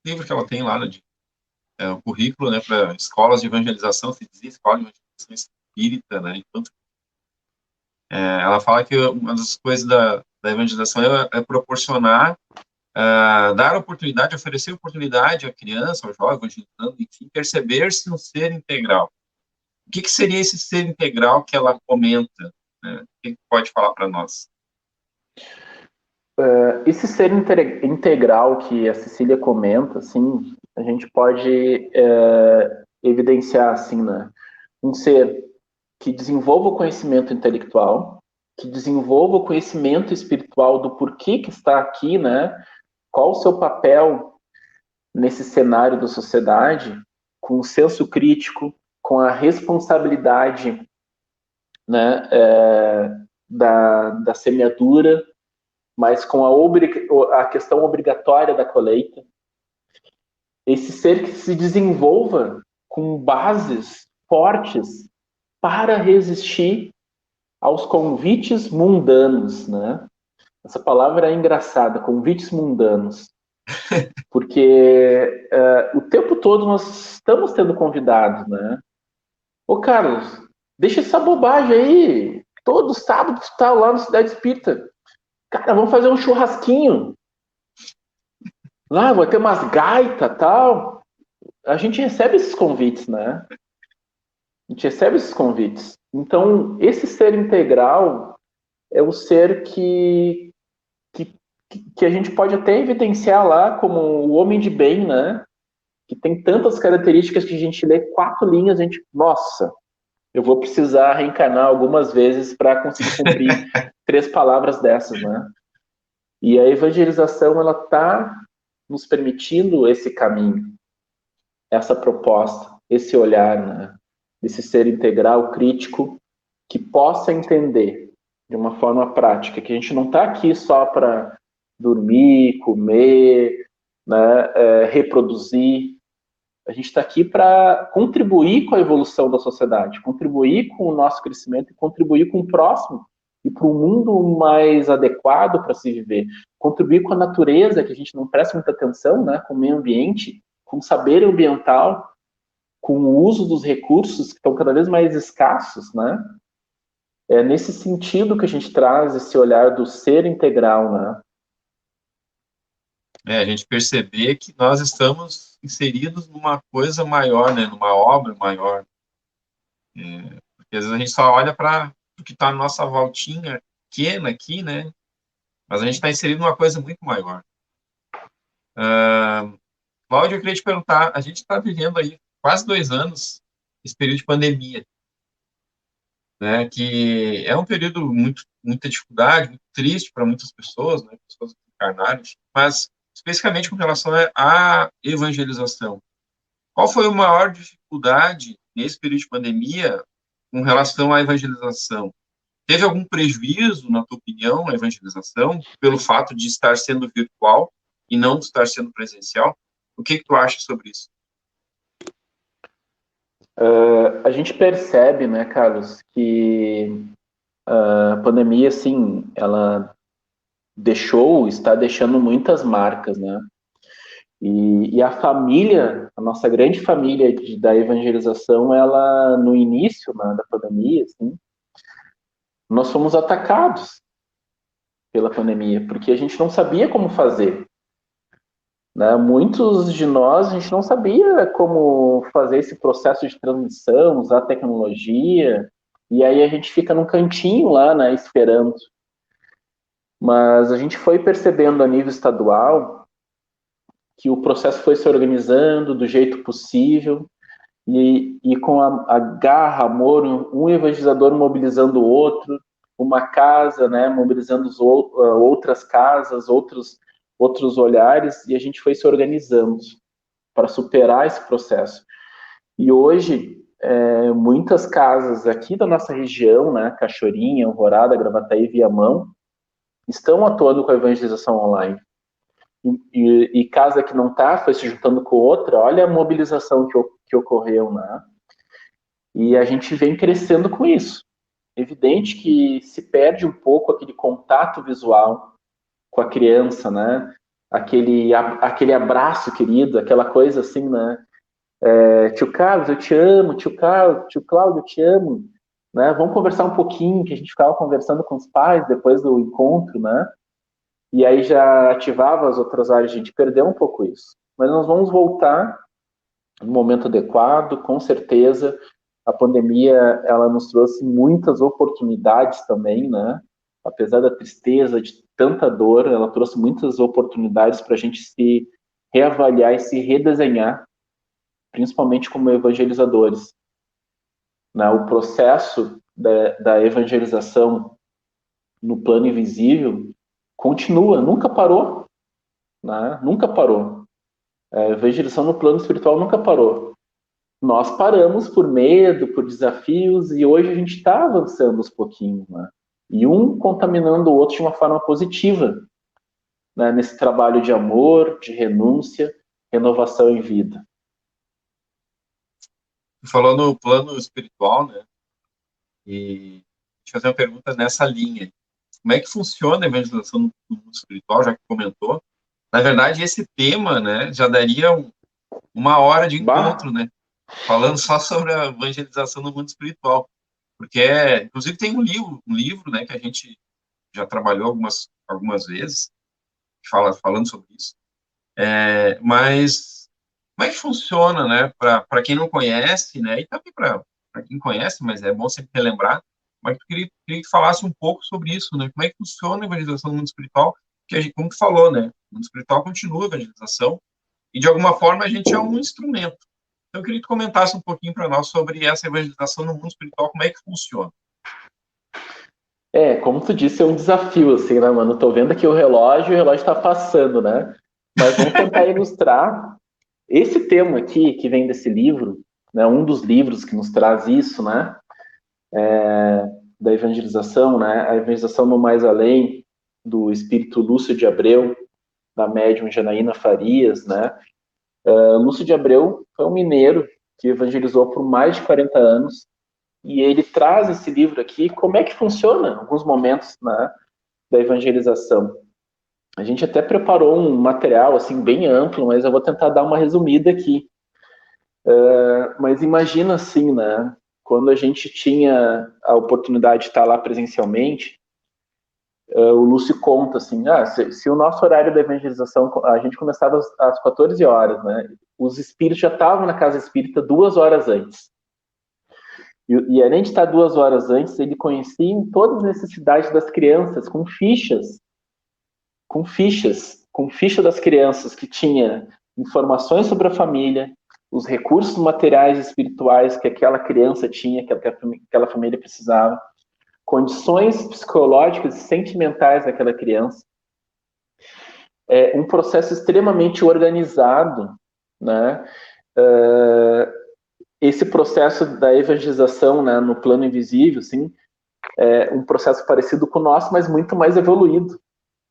livro que ela tem lá, né, o currículo, né, para escolas de evangelização, se dizia escola de evangelização espírita, né? Então, Ela fala que uma das coisas da evangelização é proporcionar, dar oportunidade, oferecer oportunidade à criança, ao jovem, evangelizando, enfim, perceber-se um ser integral. O que seria esse ser integral que ela comenta? Né? O que pode falar para nós? Esse ser integral que a Cecília comenta, assim, a gente pode evidenciar, assim, né? Um ser que desenvolva o conhecimento intelectual, que desenvolva o conhecimento espiritual do porquê que está aqui, né? Qual o seu papel nesse cenário da sociedade, com o senso crítico, com a responsabilidade, né, da semeadura, mas com a questão obrigatória da colheita. Esse ser que se desenvolva com bases fortes para resistir aos convites mundanos, né? Essa palavra é engraçada, convites mundanos, porque o tempo todo nós estamos tendo convidados, né? Ô Carlos, deixa essa bobagem aí, todo sábado tu tá lá na Cidade Espírita, cara, vamos fazer um churrasquinho, lá vai ter umas gaitas, tal. A gente recebe esses convites, né? A gente recebe esses convites. Então, esse ser integral é o ser que a gente pode até evidenciar lá como o homem de bem, né? Que tem tantas características que a gente lê 4 linhas, a gente, nossa, eu vou precisar reencarnar algumas vezes para conseguir cumprir 3 palavras dessas, né? E a evangelização, ela está nos permitindo esse caminho, essa proposta, esse olhar, né? Desse ser integral, crítico, que possa entender de uma forma prática, que a gente não está aqui só para dormir, comer, né, reproduzir. A gente está aqui para contribuir com a evolução da sociedade, contribuir com o nosso crescimento e contribuir com o próximo e para um mundo mais adequado para se viver. Contribuir com a natureza, que a gente não presta muita atenção, né, com o meio ambiente, com o saber ambiental, com o uso dos recursos que estão cada vez mais escassos, né? É nesse sentido que a gente traz esse olhar do ser integral, né? A gente perceber que nós estamos inseridos numa coisa maior, né? Numa obra maior. Porque às vezes a gente só olha para o que está na nossa voltinha pequena aqui, né? Mas a gente está inserido numa coisa muito maior. Cláudio, eu queria te perguntar, a gente está vivendo aí quase 2 anos esse período de pandemia, né? Que é um período muita dificuldade, muito triste para muitas pessoas, né? Pessoas encarnadas, mas especificamente com relação à evangelização. Qual foi a maior dificuldade nesse período de pandemia com relação à evangelização? Teve algum prejuízo, na tua opinião, a evangelização, pelo fato de estar sendo virtual e não estar sendo presencial? O que tu acha sobre isso? A gente percebe, né, Carlos, que a pandemia, assim, ela está deixando muitas marcas, né? E a família, a nossa grande família da evangelização, ela, no início, né, da pandemia, assim, nós fomos atacados pela pandemia, porque a gente não sabia como fazer. Né? Muitos de nós, a gente não sabia como fazer esse processo de transmissão, usar tecnologia, e aí a gente fica num cantinho lá, né, esperando. Mas a gente foi percebendo a nível estadual que o processo foi se organizando do jeito possível, e com a garra, amor, um evangelizador mobilizando o outro, uma casa, né, mobilizando outras casas, outros olhares, e a gente foi se organizando para superar esse processo. E hoje, muitas casas aqui da nossa região, né, Cachoeirinha, Alvorada, Gravataí, Viamão, estão atuando com a evangelização online. E casa que não está, foi se juntando com outra, olha a mobilização que ocorreu, né? E a gente vem crescendo com isso. Evidente que se perde um pouco aquele contato visual com a criança, né? Aquele abraço querido, aquela coisa assim, né? Tio Carlos, eu te amo, tio Cláudio, eu te amo. né? Vamos conversar um pouquinho, que a gente ficava conversando com os pais depois do encontro, né? E aí já ativava as outras áreas, a gente perdeu um pouco isso. Mas nós vamos voltar no momento adequado, com certeza. A pandemia, ela nos trouxe muitas oportunidades também, né? Apesar da tristeza, de tanta dor, ela trouxe muitas oportunidades para a gente se reavaliar e se redesenhar, principalmente como evangelizadores. Né? O processo da evangelização no plano invisível continua, nunca parou, né? Nunca parou. A evangelização no plano espiritual nunca parou. Nós paramos por medo, por desafios, e hoje a gente está avançando aos pouquinhos, né? E um contaminando o outro de uma forma positiva, né? Nesse trabalho de amor, de renúncia, renovação em vida. Falou no plano espiritual, né? E deixa eu fazer uma pergunta nessa linha. Como é que funciona a evangelização no mundo espiritual, já que comentou? Na verdade, esse tema, né, já daria uma hora de encontro, Bah, né? Falando só sobre a evangelização no mundo espiritual. Porque, inclusive, tem um livro, né, que a gente já trabalhou algumas vezes, falando sobre isso. Mas como é que funciona, né, para quem não conhece, né, e também para quem conhece, mas é bom sempre relembrar, mas eu queria que falasse um pouco sobre isso, né, como é que funciona a evangelização no mundo espiritual, que a gente, como tu falou, né, o mundo espiritual continua a evangelização, e de alguma forma a gente é um instrumento. Então eu queria que tu comentasse um pouquinho para nós sobre essa evangelização no mundo espiritual, como é que funciona. como tu disse, é um desafio, assim, né, mano? Tô vendo aqui o relógio tá passando, né? Mas vamos tentar ilustrar esse tema aqui, que vem desse livro, né? Um dos livros que nos traz isso, né? Da evangelização, né? A evangelização no mais além, do espírito Lúcio de Abreu, da médium Janaína Farias, né? Lúcio de Abreu foi um mineiro que evangelizou por mais de 40 anos, e ele traz esse livro aqui, como é que funciona alguns momentos, né, da evangelização. A gente até preparou um material assim bem amplo, mas eu vou tentar dar uma resumida aqui. Mas imagina assim, né? Quando a gente tinha a oportunidade de estar lá presencialmente, o Lúcio conta assim, se o nosso horário da evangelização, a gente começava às 14 horas, né? Os espíritos já estavam na casa espírita 2 horas antes. E além de estar 2 horas antes, ele conhecia em todas as necessidades das crianças, com ficha das crianças que tinha informações sobre a família, os recursos materiais e espirituais que aquela criança tinha, que aquela família precisava, condições psicológicas e sentimentais daquela criança. Um processo extremamente organizado, né? Esse processo da evangelização, né, no plano invisível, assim, é um processo parecido com o nosso, mas muito mais evoluído,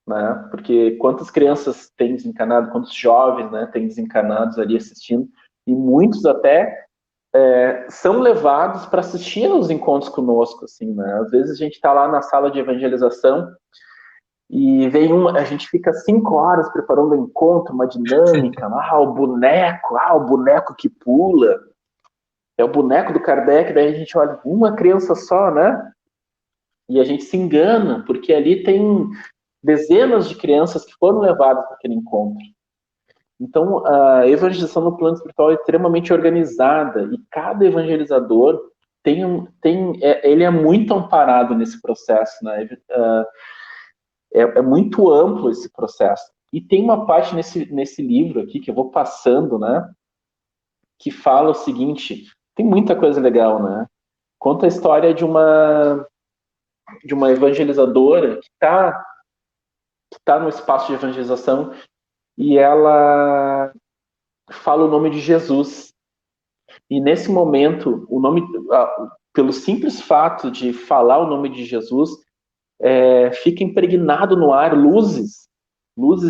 né? Porque quantas crianças têm desencarnado, quantos jovens, né, têm desencarnados ali assistindo, e muitos até são levados para assistir aos encontros conosco, assim, né? Às vezes a gente está lá na sala de evangelização e a gente fica 5 horas preparando um encontro, uma dinâmica, o boneco que pula, é o boneco do Kardec, daí a gente olha, uma criança só, né? E a gente se engana, porque ali tem dezenas de crianças que foram levadas para aquele encontro. Então, a evangelização no plano espiritual é extremamente organizada e cada evangelizador ele é muito amparado nesse processo, né? É muito amplo esse processo. E tem uma parte nesse livro aqui que eu vou passando, né? Que fala o seguinte: tem muita coisa legal, né? Conta a história de uma evangelizadora que tá no espaço de evangelização e ela fala o nome de Jesus. E nesse momento, pelo simples fato de falar o nome de Jesus, fica impregnado no ar luzes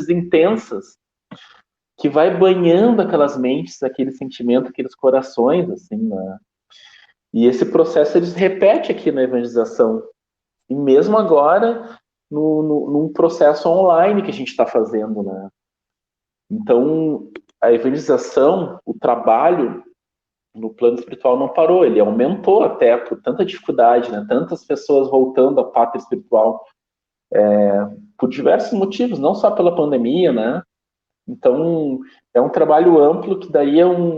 intensas, que vai banhando aquelas mentes, aquele sentimento, aqueles corações, assim, né? E esse processo ele se repete aqui na evangelização. E mesmo agora, num processo online que a gente está fazendo, né? Então, a evangelização, o trabalho no plano espiritual não parou, ele aumentou até por tanta dificuldade, né? Tantas pessoas voltando à pátria espiritual por diversos motivos, não só pela pandemia, né? Então, é um trabalho amplo que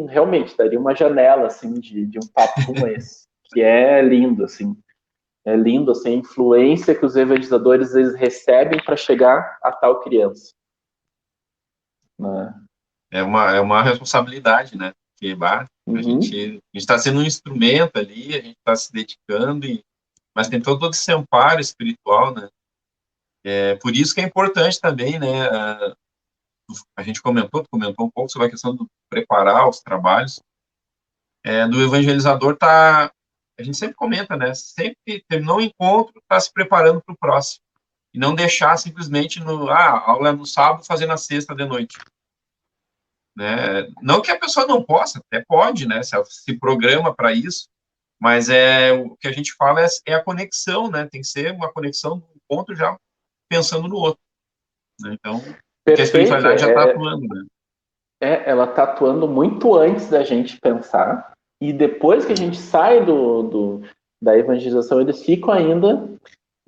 realmente daria uma janela, assim, de um papo como esse, que é lindo, assim. É lindo, assim, a influência que os evangelizadores eles recebem para chegar a tal criança. Né? É uma responsabilidade, né? Porque, a Uhum. gente está sendo um instrumento ali, a gente está se dedicando, mas tem todo esse amparo espiritual, né? É por isso que é importante também, né? A gente comentou um pouco sobre a questão do preparar os trabalhos, do evangelizador a gente sempre comenta, né? Sempre terminou o encontro, tá se preparando para o próximo. E não deixar simplesmente aula é no sábado, fazer na sexta de noite. Né? Não que a pessoa não possa, até pode, né? Se ela se programa para isso, mas o que a gente fala é a conexão, né? Tem que ser uma conexão do ponto já pensando no outro. Né? Então, porque a Perfeito. espiritualidade já está atuando, né? Ela está atuando muito antes da gente pensar, e depois que a gente sai da evangelização, eles ficam ainda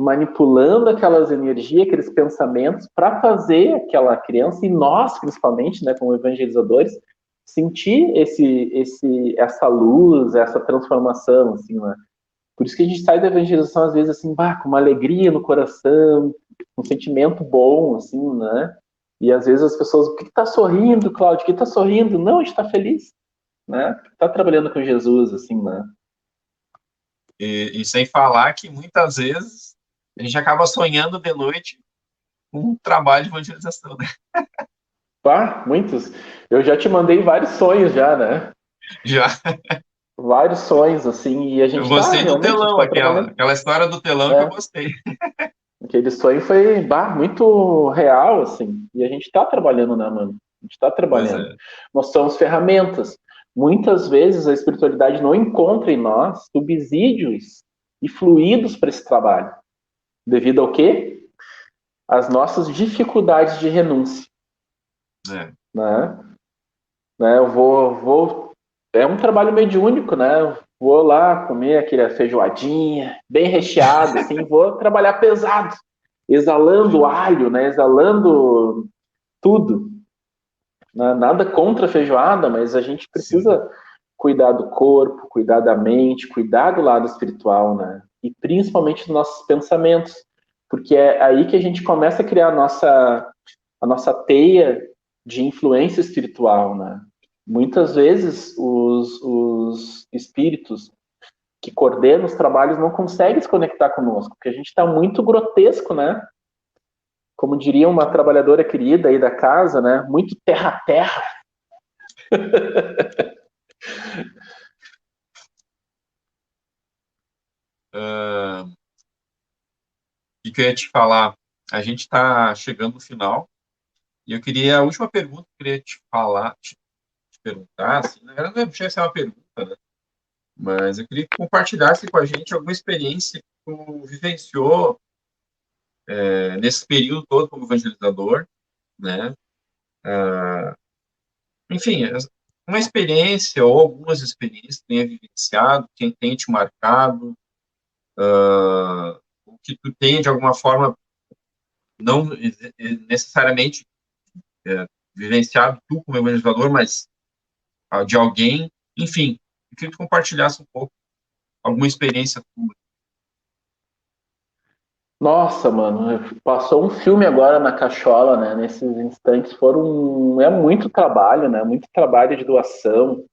manipulando aquelas energias, aqueles pensamentos, para fazer aquela criança, e nós, principalmente, né, como evangelizadores, sentir essa luz, essa transformação, assim, né? Por isso que a gente sai da evangelização, às vezes, assim, com uma alegria no coração, um sentimento bom, assim, né? E às vezes as pessoas, por que tá sorrindo, Cláudio? Por que tá sorrindo? Não, a gente tá feliz, né? Tá trabalhando com Jesus, assim, né? E sem falar que muitas vezes a gente acaba sonhando de noite com um trabalho de evangelização, né? Muitos. Eu já te mandei vários sonhos já, né? Já. Vários sonhos, assim, e a Eu gente gostei do realmente, a gente telão, tá trabalhando. aquela história do telão que eu É, gostei. aquele sonho foi, muito real, assim, e a gente tá trabalhando, né, mano? A gente tá Pois trabalhando. é. Nós somos ferramentas. Muitas vezes a espiritualidade não encontra em nós subsídios e fluidos para esse trabalho. Devido ao quê? Às nossas dificuldades de renúncia, É. né? Eu vou. É um trabalho mediúnico, né? Eu vou lá comer aquela feijoadinha, bem recheado, assim, vou trabalhar pesado, exalando alho, né? Exalando tudo. Né? Nada contra a feijoada, mas a gente Sim. precisa cuidar do corpo, cuidar da mente, cuidar do lado espiritual, né? E principalmente dos nossos pensamentos, porque é aí que a gente começa a criar a nossa teia de influência espiritual, né? Muitas vezes os espíritos que coordenam os trabalhos não conseguem se conectar conosco, porque a gente está muito grotesco, né? Como diria uma trabalhadora querida aí da casa, né? Muito terra-terra. O que eu ia te falar? A gente está chegando no final, e a última pergunta que eu queria te perguntar, assim, na verdade não chega a ser uma pergunta, né? Mas eu queria que compartilhasse com a gente alguma experiência que tu vivenciou nesse período todo como evangelizador, né? Enfim, uma experiência ou algumas experiências que tenha vivenciado, que tenha te marcado, o que tu tenha de alguma forma não necessariamente vivenciado tu como evangelizador, mas de alguém, enfim, eu queria que tu compartilhasse um pouco alguma experiência tua. Nossa, mano, passou um filme agora na cachola, né? Nesses instantes é muito trabalho, né? Muito trabalho de doação,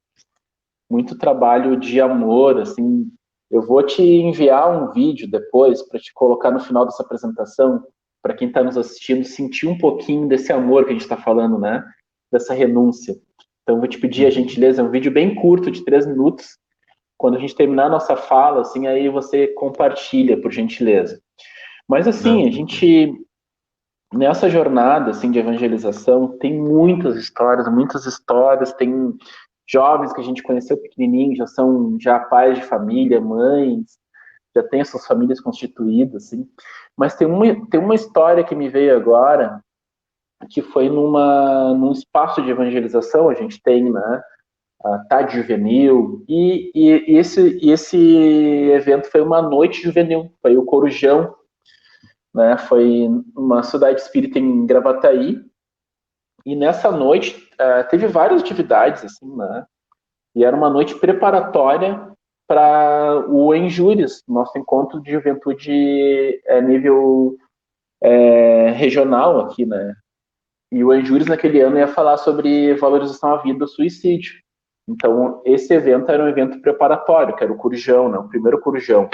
muito trabalho de amor, assim. Eu vou te enviar um vídeo depois para te colocar no final dessa apresentação, para quem está nos assistindo sentir um pouquinho desse amor que a gente está falando, né? Dessa renúncia. Então, eu vou te pedir a Uhum. gentileza, é um vídeo bem curto, de 3 minutos. Quando a gente terminar a nossa fala, assim, aí você compartilha, por gentileza. Mas, Não, assim, a gente, nessa jornada, assim, de evangelização, tem muitas histórias, tem jovens que a gente conheceu pequenininhos, já são já pais de família, mães, já têm suas famílias constituídas, assim. Mas tem uma história que me veio agora, que foi num espaço de evangelização, a gente tem, né? a tarde juvenil, e esse evento foi uma noite juvenil, foi o Corujão, né? Foi uma cidade espírita em Gravataí, e nessa noite teve várias atividades, assim, né? E era uma noite preparatória para o Enjures, nosso encontro de juventude nível regional aqui, né? E o Enjures naquele ano ia falar sobre valorização à vida do suicídio. Então, esse evento era um evento preparatório, que era o Corujão, né? O primeiro Corujão.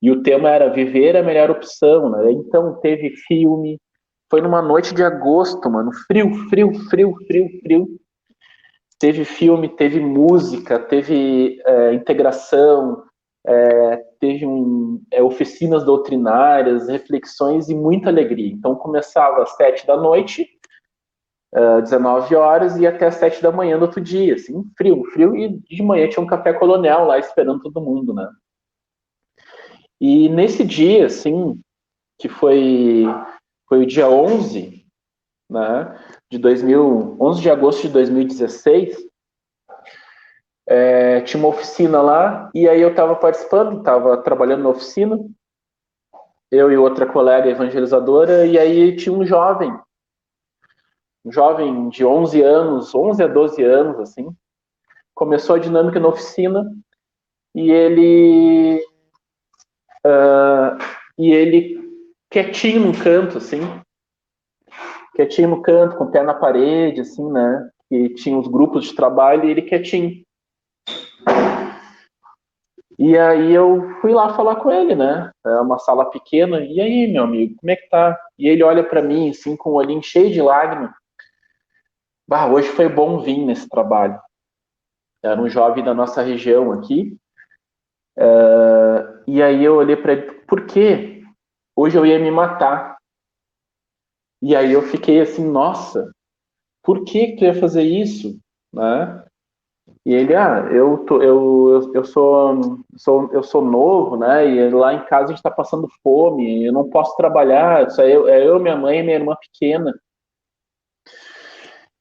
E o tema era viver a melhor opção, né? Então, teve filme. Foi numa noite de agosto, mano. Frio, frio, frio, frio, frio. Teve filme, teve música, teve integração, teve oficinas doutrinárias, reflexões e muita alegria. Então, começava às 7 da noite, 19 horas, e até às 7 da manhã do outro dia, assim, frio, frio, e de manhã tinha um café colonial lá esperando todo mundo, né? E nesse dia, assim, que foi o dia 11, né, 11 de agosto de 2016, tinha uma oficina lá, e aí eu estava participando, estava trabalhando na oficina, eu e outra colega evangelizadora, e aí tinha um jovem de 11 anos, 11 a 12 anos, assim, começou a dinâmica na oficina, e ele quietinho no canto, assim, quietinho no canto, com o pé na parede, assim, né, e tinha os grupos de trabalho, e ele quietinho. E aí eu fui lá falar com ele, né? É uma sala pequena. E aí, meu amigo, como é que tá? E ele olha para mim, assim, com o olhinho cheio de lágrimas. Bah, hoje foi bom vir nesse trabalho. Era um jovem da nossa região aqui. E aí eu olhei para ele, por quê? Hoje eu ia me matar. E aí eu fiquei assim, nossa, por que tu ia fazer isso? Né? E ele, eu sou novo, né? E lá em casa a gente está passando fome, eu não posso trabalhar, só eu, minha mãe e minha irmã pequena.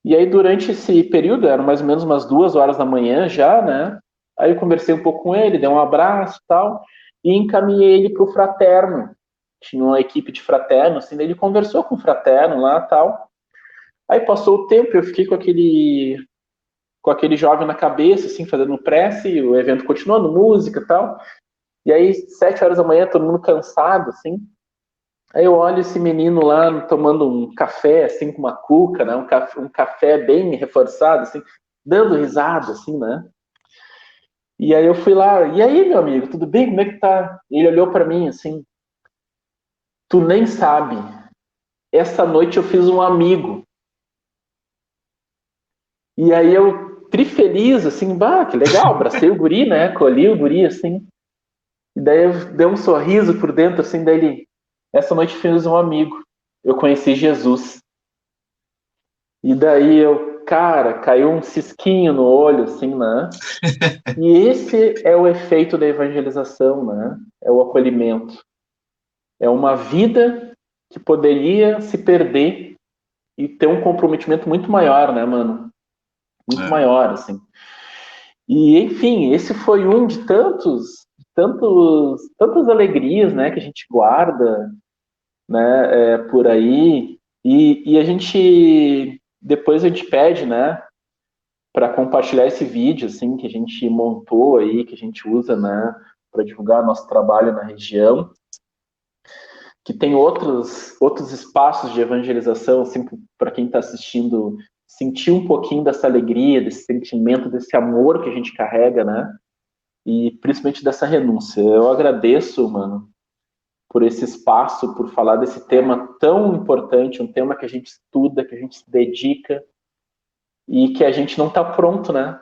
E aí durante esse período, eram mais ou menos umas 2 horas da manhã já, né? Aí eu conversei um pouco com ele, dei um abraço e tal, e encaminhei ele para o fraterno. Tinha uma equipe de fraterno, assim, daí ele conversou com o fraterno lá e tal. Aí passou o tempo, eu fiquei com aquele jovem na cabeça, assim, fazendo prece, o evento continuando, música e tal. E aí, 7 horas da manhã, todo mundo cansado, assim. Aí eu olho esse menino lá tomando um café, assim, com uma cuca, né? Um café bem reforçado, assim, dando risada, assim, né? E aí eu fui lá, e aí, meu amigo, tudo bem? Como é que tá? Ele olhou para mim, assim, tu nem sabe, essa noite eu fiz um amigo. E aí eu, trifeliz, assim, bah, que legal, abracei o guri, né? Colhi o guri, assim. E daí eu dei um sorriso por dentro, assim, dele. Essa noite fiz um amigo. Eu conheci Jesus. E daí eu, cara, caiu um cisquinho no olho, assim, né? E esse é o efeito da evangelização, né? É o acolhimento. É uma vida que poderia se perder e ter um comprometimento muito maior, né, mano? Muito maior, assim. E, enfim, esse foi um de tantas alegrias, né, que a gente guarda, né, por aí. E a gente, depois a gente pede, né, para compartilhar esse vídeo, assim, que a gente montou aí, que a gente usa, né, para divulgar nosso trabalho na região, que tem outros espaços de evangelização, assim, para quem está assistindo, sentir um pouquinho dessa alegria, desse sentimento, desse amor que a gente carrega, né, e principalmente dessa renúncia. Eu agradeço, mano, por esse espaço, por falar desse tema tão importante, um tema que a gente estuda, que a gente se dedica e que a gente não está pronto, né?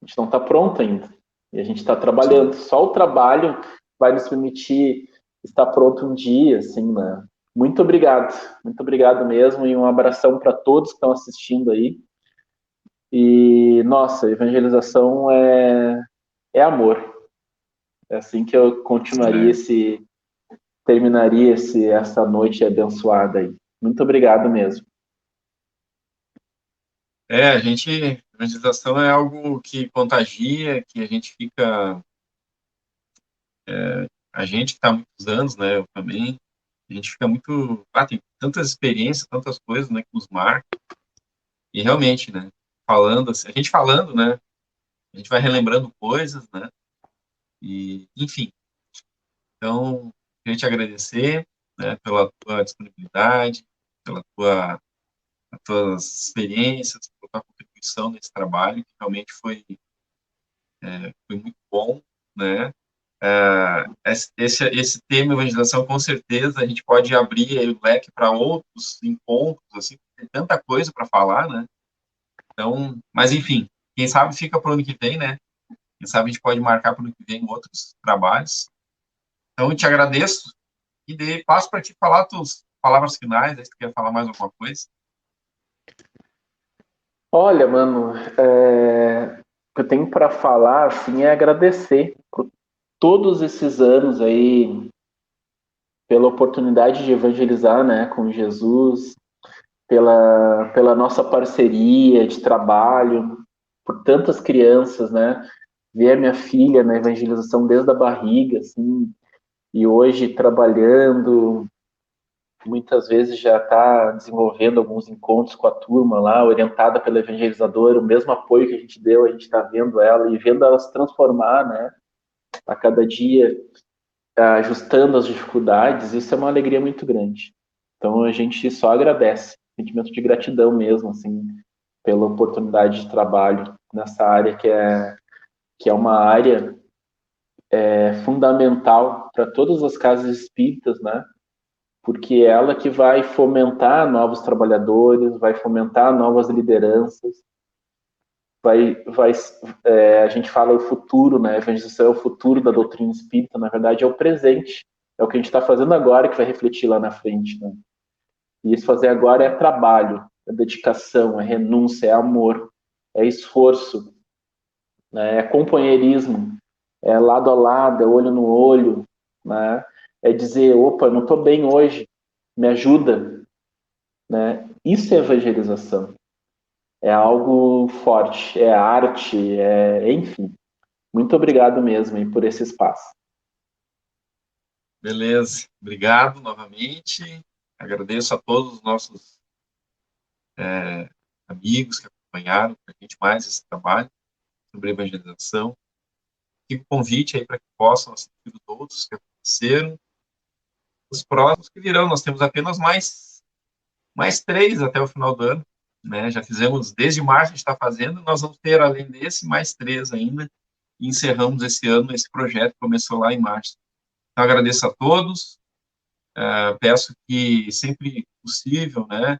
A gente não está pronto ainda. E a gente está trabalhando. Sim. Só o trabalho vai nos permitir estar pronto um dia, assim, né? Muito obrigado mesmo e um abração para todos que estão assistindo aí. E, nossa, evangelização é amor. É assim que eu continuaria É. terminaria essa noite abençoada aí. Muito obrigado mesmo. A gente evangelização é algo que contagia, que a gente fica... a gente que está há muitos anos, né, eu também, a gente fica muito... tem tantas experiências, tantas coisas, né, que nos marcam, e realmente, né, falando, assim, a gente falando, né, a gente vai relembrando coisas, né, e, enfim. Então, queria te agradecer, né, pela tua disponibilidade, pela as tuas experiências, pela tua contribuição nesse trabalho, que realmente foi muito bom, né? Esse tema evangelização, com certeza, a gente pode abrir aí o leque para outros encontros, assim, tem tanta coisa para falar, né? Então, mas enfim, quem sabe fica para o ano que vem, né? Quem sabe a gente pode marcar para o ano que vem outros trabalhos. Então, eu te agradeço e passo para ti falar tuas palavras finais, aí se tu quer falar mais alguma coisa. Olha, mano, o que eu tenho para falar assim é agradecer por todos esses anos aí, pela oportunidade de evangelizar, né, com Jesus, pela nossa parceria de trabalho, por tantas crianças, né? Ver a minha filha na evangelização desde a barriga, assim, e hoje trabalhando, muitas vezes já está desenvolvendo alguns encontros com a turma lá, orientada pela evangelizadora, o mesmo apoio que a gente deu, a gente está vendo ela e vendo ela se transformar, né? A cada dia, ajustando as dificuldades, isso é uma alegria muito grande. Então a gente só agradece, sentimento de gratidão mesmo, assim, pela oportunidade de trabalho nessa área que é uma área fundamental para todas as casas espíritas, né? Porque é ela que vai fomentar novos trabalhadores, vai fomentar novas lideranças, a gente fala o futuro, né? A evangelização é o futuro da doutrina espírita, na verdade é o presente, é o que a gente está fazendo agora que vai refletir lá na frente, né? E isso fazer agora é trabalho, é dedicação, é renúncia, é amor, é esforço, né? É companheirismo, é lado a lado, é olho no olho, né? É dizer, opa, não estou bem hoje, me ajuda, né? Isso é evangelização. É algo forte, é arte, enfim. Muito obrigado mesmo aí por esse espaço. Beleza, obrigado novamente. Agradeço a todos os nossos amigos que acompanharam com a gente mais esse trabalho sobre evangelização. Fica o convite aí para que possam assistir os outros que aconteceram. Os próximos que virão, nós temos apenas mais 3 até o final do ano, né? Já fizemos, desde março a gente está fazendo, nós vamos ter, além desse, mais 3 ainda, e encerramos esse ano, esse projeto que começou lá em março. Então, agradeço a todos, peço que sempre possível, né,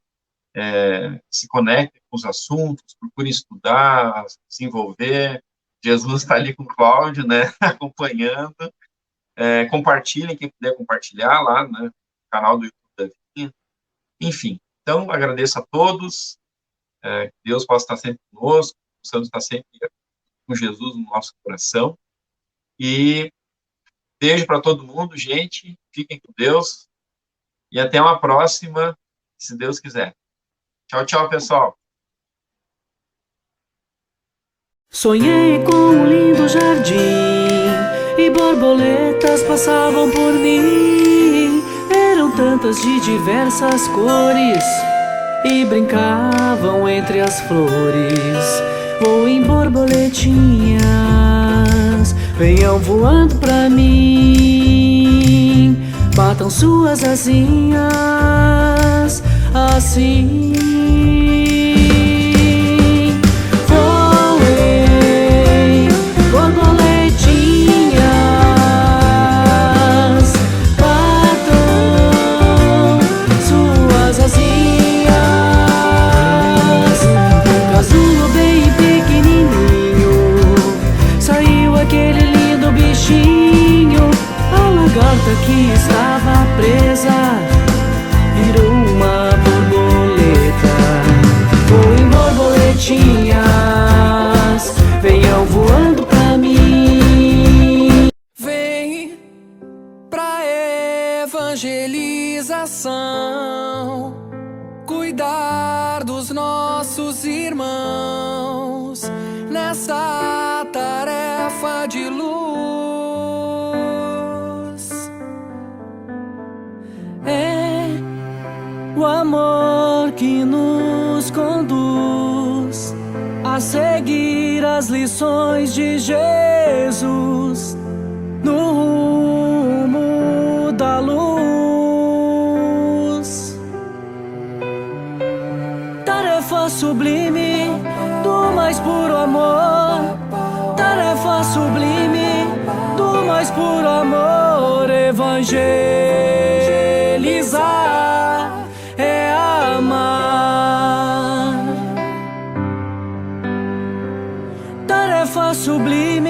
se conectem com os assuntos, procurem estudar, se envolver. Jesus está ali com o Cláudio, né, acompanhando. Compartilhem, quem puder compartilhar lá, né, no canal do YouTube da Vinha. Enfim, então agradeço a todos, que Deus possa estar sempre conosco, possamos estar sempre com Jesus no nosso coração. E beijo para todo mundo, gente, fiquem com Deus e até uma próxima, se Deus quiser. Tchau, tchau, pessoal. Sonhei com um lindo jardim e borboletas passavam por mim. Eram tantas de diversas cores e brincavam entre as flores. Voem borboletinhas, venham voando pra mim. Batam suas asinhas assim. Que estava presa virou uma borboleta. Voem borboletinhas, venham voando pra mim. Vem pra evangelização, cuidar dos nossos irmãos. nessa tarefa de luz. É o amor que nos conduz a seguir as lições de Jesus no rumo da luz. Tarefa sublime do mais puro amor, tarefa sublime do mais puro amor. Evangelizar é amar. Tarefa sublime